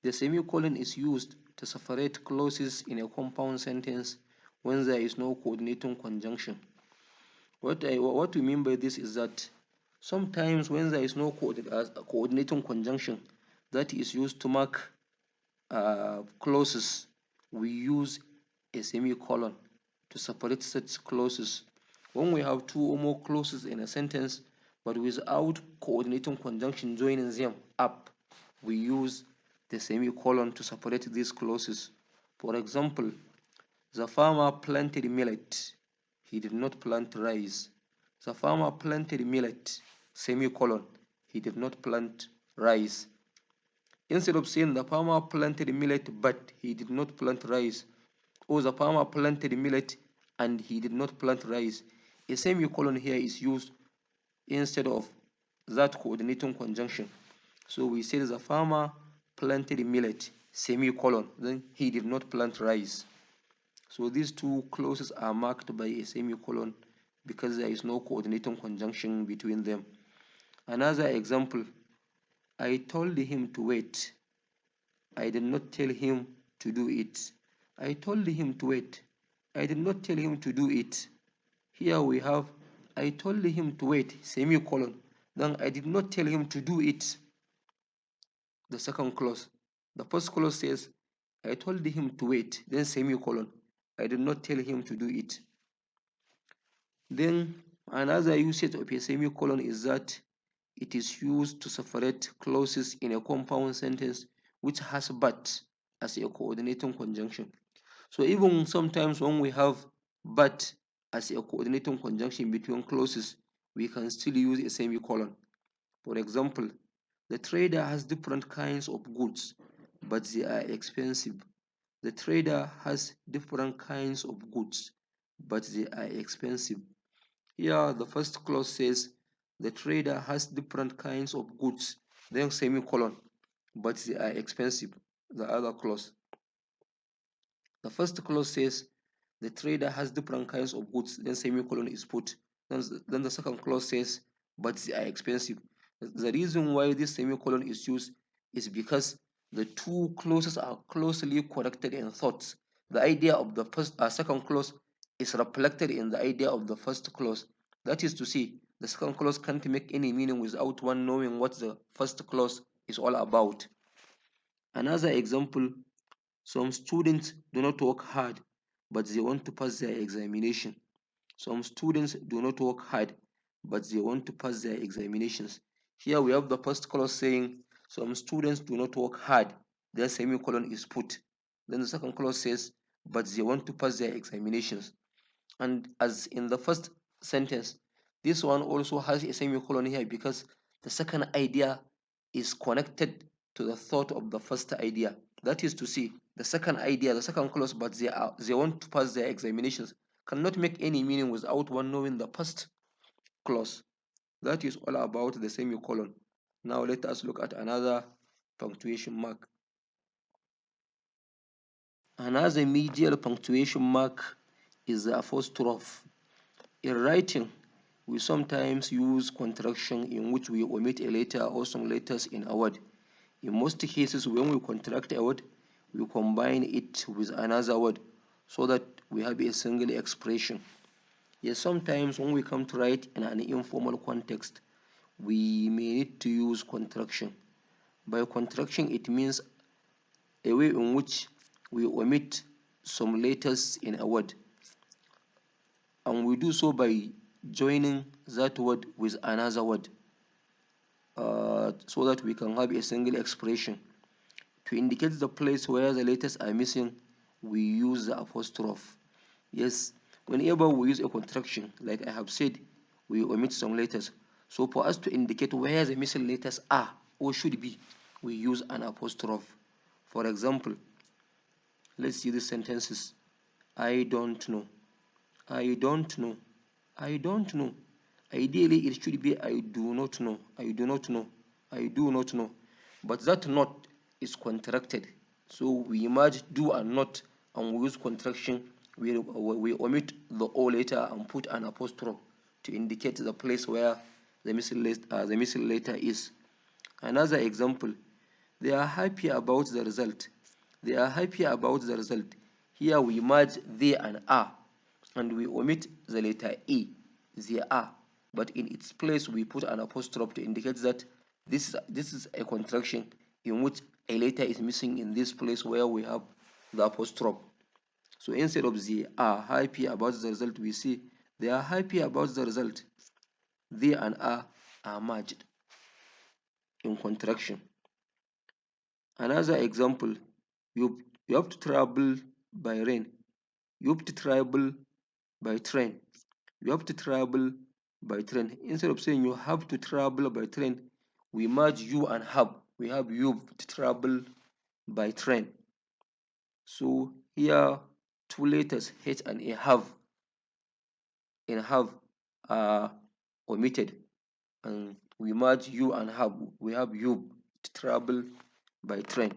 The semicolon is used to separate clauses in a compound sentence when there is no coordinating conjunction. What we mean by this is that sometimes when there is no coordinating conjunction that is used to mark clauses, we use a semicolon to separate such clauses. When we have two or more clauses in a sentence, but without coordinating conjunction joining them up, we use the semicolon to separate these clauses. For example, the farmer planted millet. He did not plant rice. The farmer planted millet, semicolon. He did not plant rice. Instead of saying the farmer planted millet but he did not plant rice, or the farmer planted millet and he did not plant rice, a semicolon here is used instead of that coordinating conjunction. So we say the farmer planted millet, semicolon, then he did not plant rice. So these two clauses are marked by a semicolon because there is no coordinating conjunction between them. Another example, I told him to wait. I did not tell him to do it. I told him to wait. I did not tell him to do it. Here we have I told him to wait, semicolon. Then I did not tell him to do it. The second clause. The first clause says I told him to wait, then semicolon. I did not tell him to do it. Then another usage of a semicolon is that it is used to separate clauses in a compound sentence which has but as a coordinating conjunction. So even sometimes when we have but as a coordinating conjunction between clauses, we can still use a semicolon. For example, the trader has different kinds of goods, but they are expensive. The trader has different kinds of goods, but they are expensive. Here, the first clause says the trader has different kinds of goods, then semicolon, but they are expensive. The other clause. The first clause says the trader has different kinds of goods, then semicolon is put. Then the second clause says, but they are expensive. The reason why this semicolon is used is because the two clauses are closely connected in thoughts. The idea of the second clause is reflected in the idea of the first clause. That is to say, the second clause can't make any meaning without one knowing what the first clause is all about. Another example, some students do not work hard, but they want to pass their examination. Some students do not work hard, but they want to pass their examinations. Here we have the first clause saying some students do not work hard, then semicolon is put. Then the second clause says, but they want to pass their examinations. And as in the first sentence, this one also has a semicolon here because the second idea is connected to the thought of the first idea. That is to say, the second idea, the second clause, but they want to pass their examinations, cannot make any meaning without one knowing the first clause. That is all about the semicolon. Now let us look at another punctuation mark. Another medial punctuation mark is the apostrophe. In writing, we sometimes use contraction in which we omit a letter or some letters in a word. In most cases, when we contract a word, we combine it with another word so that we have a single expression. Yes, sometimes when we come to write in an informal context, we may need to use contraction. By contraction, it means a way in which we omit some letters in a word. And we do so by joining that word with another word so that we can have a single expression. To indicate the place where the letters are missing, we use the apostrophe. Yes, whenever we use a contraction, like I have said, we omit some letters. So for us to indicate where the missing letters are or should be, we use an apostrophe. For example, let's see the sentences. I don't know. I don't know. I don't know. Ideally, it should be I do not know. I do not know. I do not know. But that not is contracted. So we merge do and not and we use contraction. We omit the O letter and put an apostrophe to indicate the place where the missing letter is. Another example, they are happy about the result. They are happy about the result. Here we merge they and are, and we omit the letter E, they are. But in its place, we put an apostrophe to indicate that this is a contraction in which a letter is missing in this place where we have the apostrophe. So instead of they are happy about the result, we say they are happy about the result. They and are are merged in contraction. Another example, you have to travel by rain. You have to travel by train. You have to travel by train. Instead of saying you have to travel by train, we merge you and have. We have you to travel by train. So here two letters H and A have are omitted, and we merge you and have. We have you to travel by train.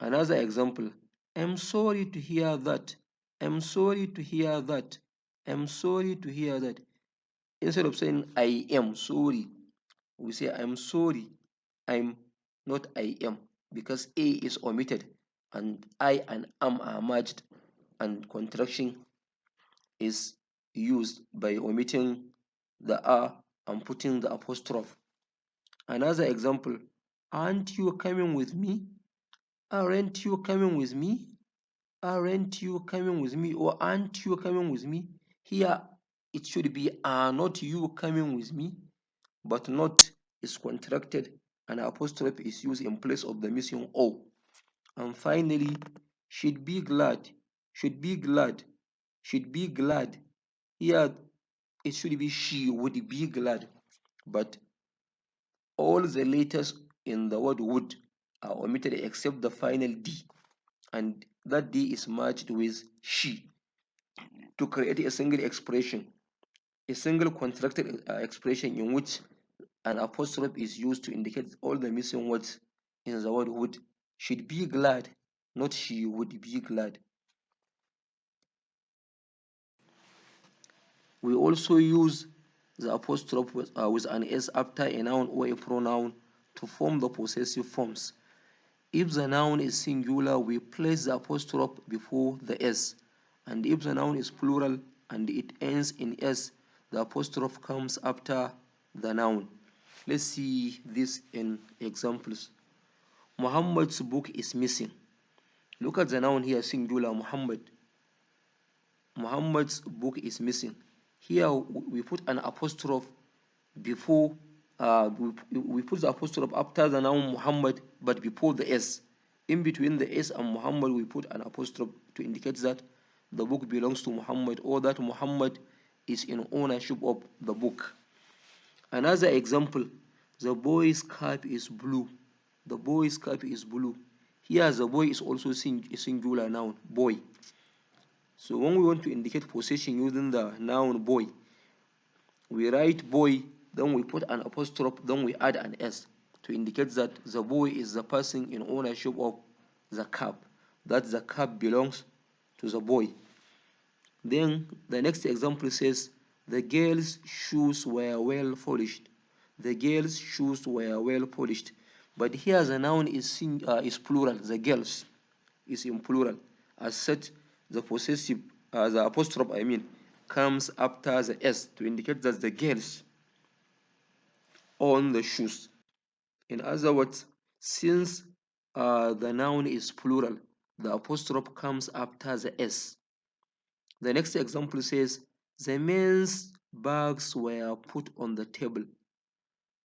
Another example, I'm sorry to hear that. I'm sorry to hear that. I'm sorry to hear that. Instead of saying I am sorry, we say I'm sorry. I'm, not I am, because A is omitted and I and am are merged, and contraction is used by omitting the a and putting the apostrophe. Another example, aren't you coming with me? Aren't you coming with me? Aren't you coming with me? Or aren't you coming with me? Here it should be are not you coming with me, but not is contracted and apostrophe is used in place of the missing O. And finally, should be glad, should be glad, should be glad. Here it should be she would be glad, but all the letters in the word would are omitted except the final D, and that D is merged with she to create a single expression, a single contracted expression in which an apostrophe is used to indicate all the missing words in the word would. Should be glad, not she would be glad. We also use the apostrophe with an S after a noun or a pronoun to form the possessive forms. If the noun is singular, we place the apostrophe before the S. And if the noun is plural and it ends in S, the apostrophe comes after the noun. Let's see this in examples. Muhammad's book is missing. Look at the noun here, singular, Muhammad. Muhammad's book is missing. Here we put an apostrophe before, we put the apostrophe after the noun Muhammad, but before the S. In between the S and Muhammad, we put an apostrophe to indicate that the book belongs to Muhammad, or that Muhammad is in ownership of the book. Another example, the boy's cap is blue. The boy's cap is blue. Here the boy is also a singular noun, boy. So when we want to indicate possession using the noun boy, we write boy, then we put an apostrophe, then we add an S to indicate that the boy is the person in ownership of the cap, that the cap belongs to the boy. Then the next example says, the girl's shoes were well polished. The girl's shoes were well polished. But here the noun is plural, the girls is in plural. As such, the possessive, the apostrophe, I mean, comes after the S to indicate that the girls own the shoes. In other words, since the noun is plural, the apostrophe comes after the S. The next example says, the men's bags were put on the table.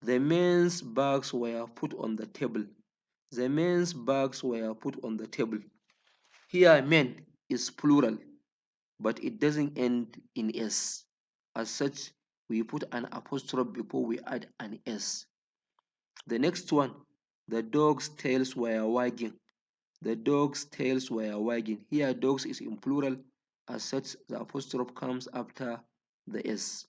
The men's bags were put on the table. The men's bags were put on the table. Here, men is plural, but it doesn't end in S. As such, we put an apostrophe before we add an S. The next one, the dog's tails were wagging. The dog's tails were wagging. Here, dogs is in plural. As such, the apostrophe comes after the S.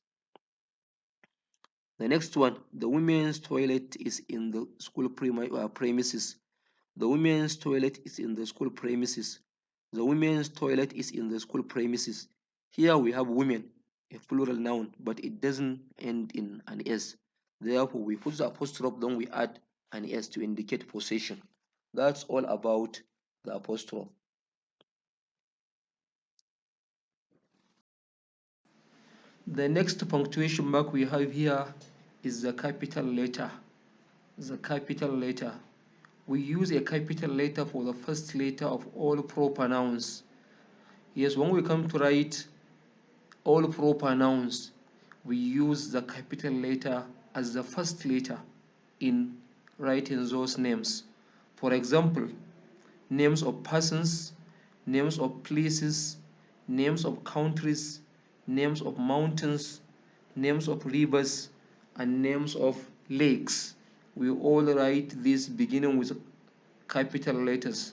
The next one, the women's toilet is in the school premises. The women's toilet is in the school premises. The women's toilet is in the school premises. Here we have women, a plural noun, but it doesn't end in an S. Therefore, we put the apostrophe, then we add an S to indicate possession. That's all about the apostrophe. The next punctuation mark we have here is the capital letter. The capital letter. We use a capital letter for the first letter of all proper nouns. Yes, when we come to write all proper nouns, we use the capital letter as the first letter in writing those names. For example, names of persons, names of places, names of countries, names of mountains, names of rivers, and names of lakes. We all write this beginning with capital letters.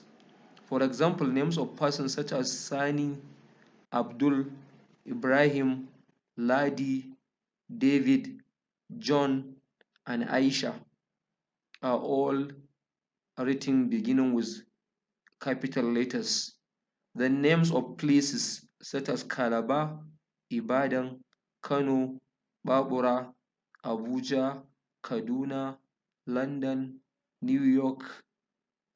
For example, names of persons such as Sani, Abdul, Ibrahim, Ladi, David, John, and Aisha are all written beginning with capital letters. The names of places such as Calabar, Ibadan, Kano, Babura, Abuja, Kaduna, London, New York,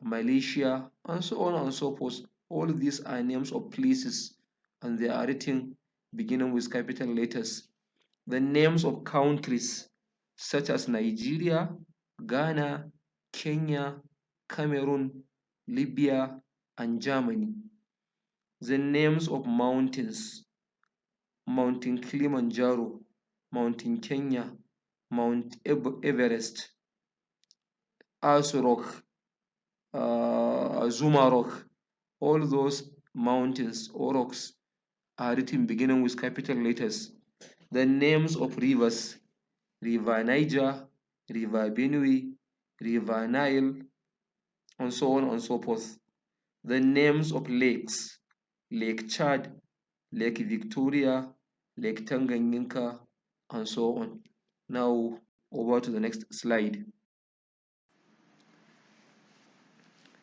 Malaysia, and so on and so forth. All these are names of places and they are written beginning with capital letters. The names of countries such as Nigeria, Ghana, Kenya, Cameroon, Libya, and Germany. The names of mountains: Mountain Kilimanjaro, Mountain Kenya, Mount Everest, Aso Rock, Zuma Rock. All those mountains or rocks are written beginning with capital letters. The names of rivers: River Niger, River Benue, River Nile, and so on and so forth. The names of lakes: Lake Chad, Lake Victoria, Lake Tanganyika, and so on. Now over to the next slide.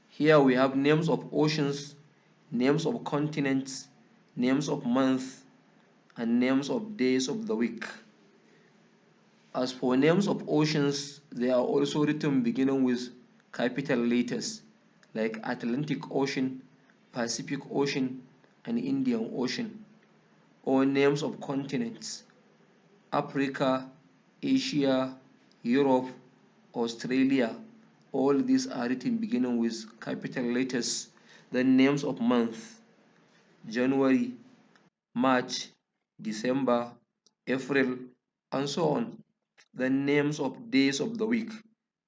Here we have names of oceans, names of continents, names of months, and names of days of the week. As for names of oceans, they are also written beginning with capital letters like Atlantic Ocean, Pacific Ocean, and Indian Ocean. Or names of continents: Africa, Asia, Europe, Australia. All these are written beginning with capital letters. The names of months: January, March, December, April, and so on. The names of days of the week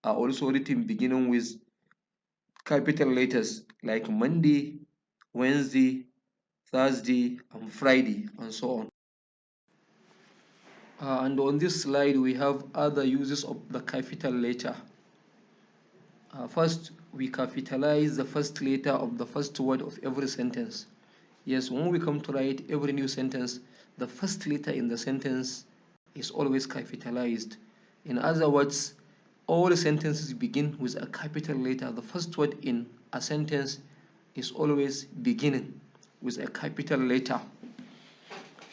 are also written beginning with capital letters like Monday, Wednesday, Thursday, and Friday, and so on. And on this slide, we have other uses of the capital letter. First, we capitalize the first letter of the first word of every sentence. Yes, when we come to write every new sentence, the first letter in the sentence is always capitalized. In other words, all sentences begin with a capital letter. The first word in a sentence is always beginning with a capital letter.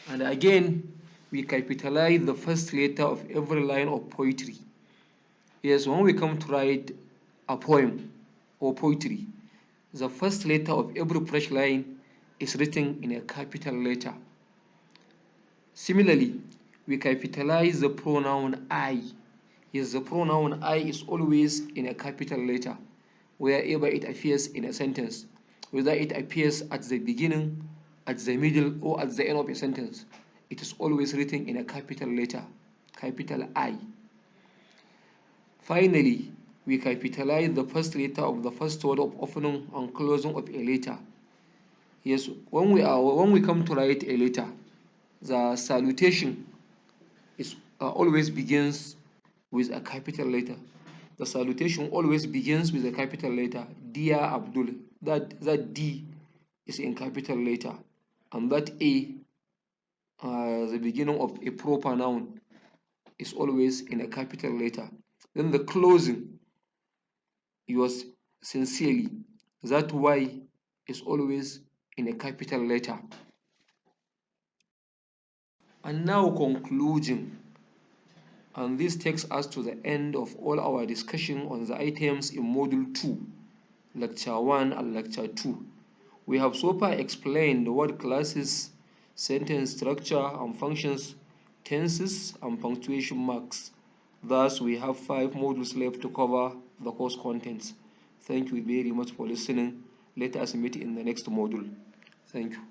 And again, we capitalize the first letter of every line of poetry. Yes, when we come to write a poem or poetry, the first letter of every fresh line is written in a capital letter. Similarly, we capitalize the pronoun I. Yes, the pronoun I is always in a capital letter wherever it appears in a sentence, whether it appears at the beginning, at the middle, or at the end of a sentence. It is always written in a capital letter, capital I. Finally, we capitalize the first letter of the first word of opening and closing of a letter. Yes, when we come to write a letter, the salutation is always begins with a capital letter. The salutation always begins with a capital letter. Dear Abdul, that D is in capital letter, and that A, the beginning of a proper noun, is always in a capital letter. Then the closing, yours sincerely, that Y is always in a capital letter. And now conclusion. And this takes us to the end of all our discussion on the items in Module 2, Lecture 1 and Lecture 2. We have so far explained the word classes, sentence structure and functions, tenses, and punctuation marks. Thus, we have 5 modules left to cover the course contents. Thank you very much for listening. Let us meet in the next module. Thank you.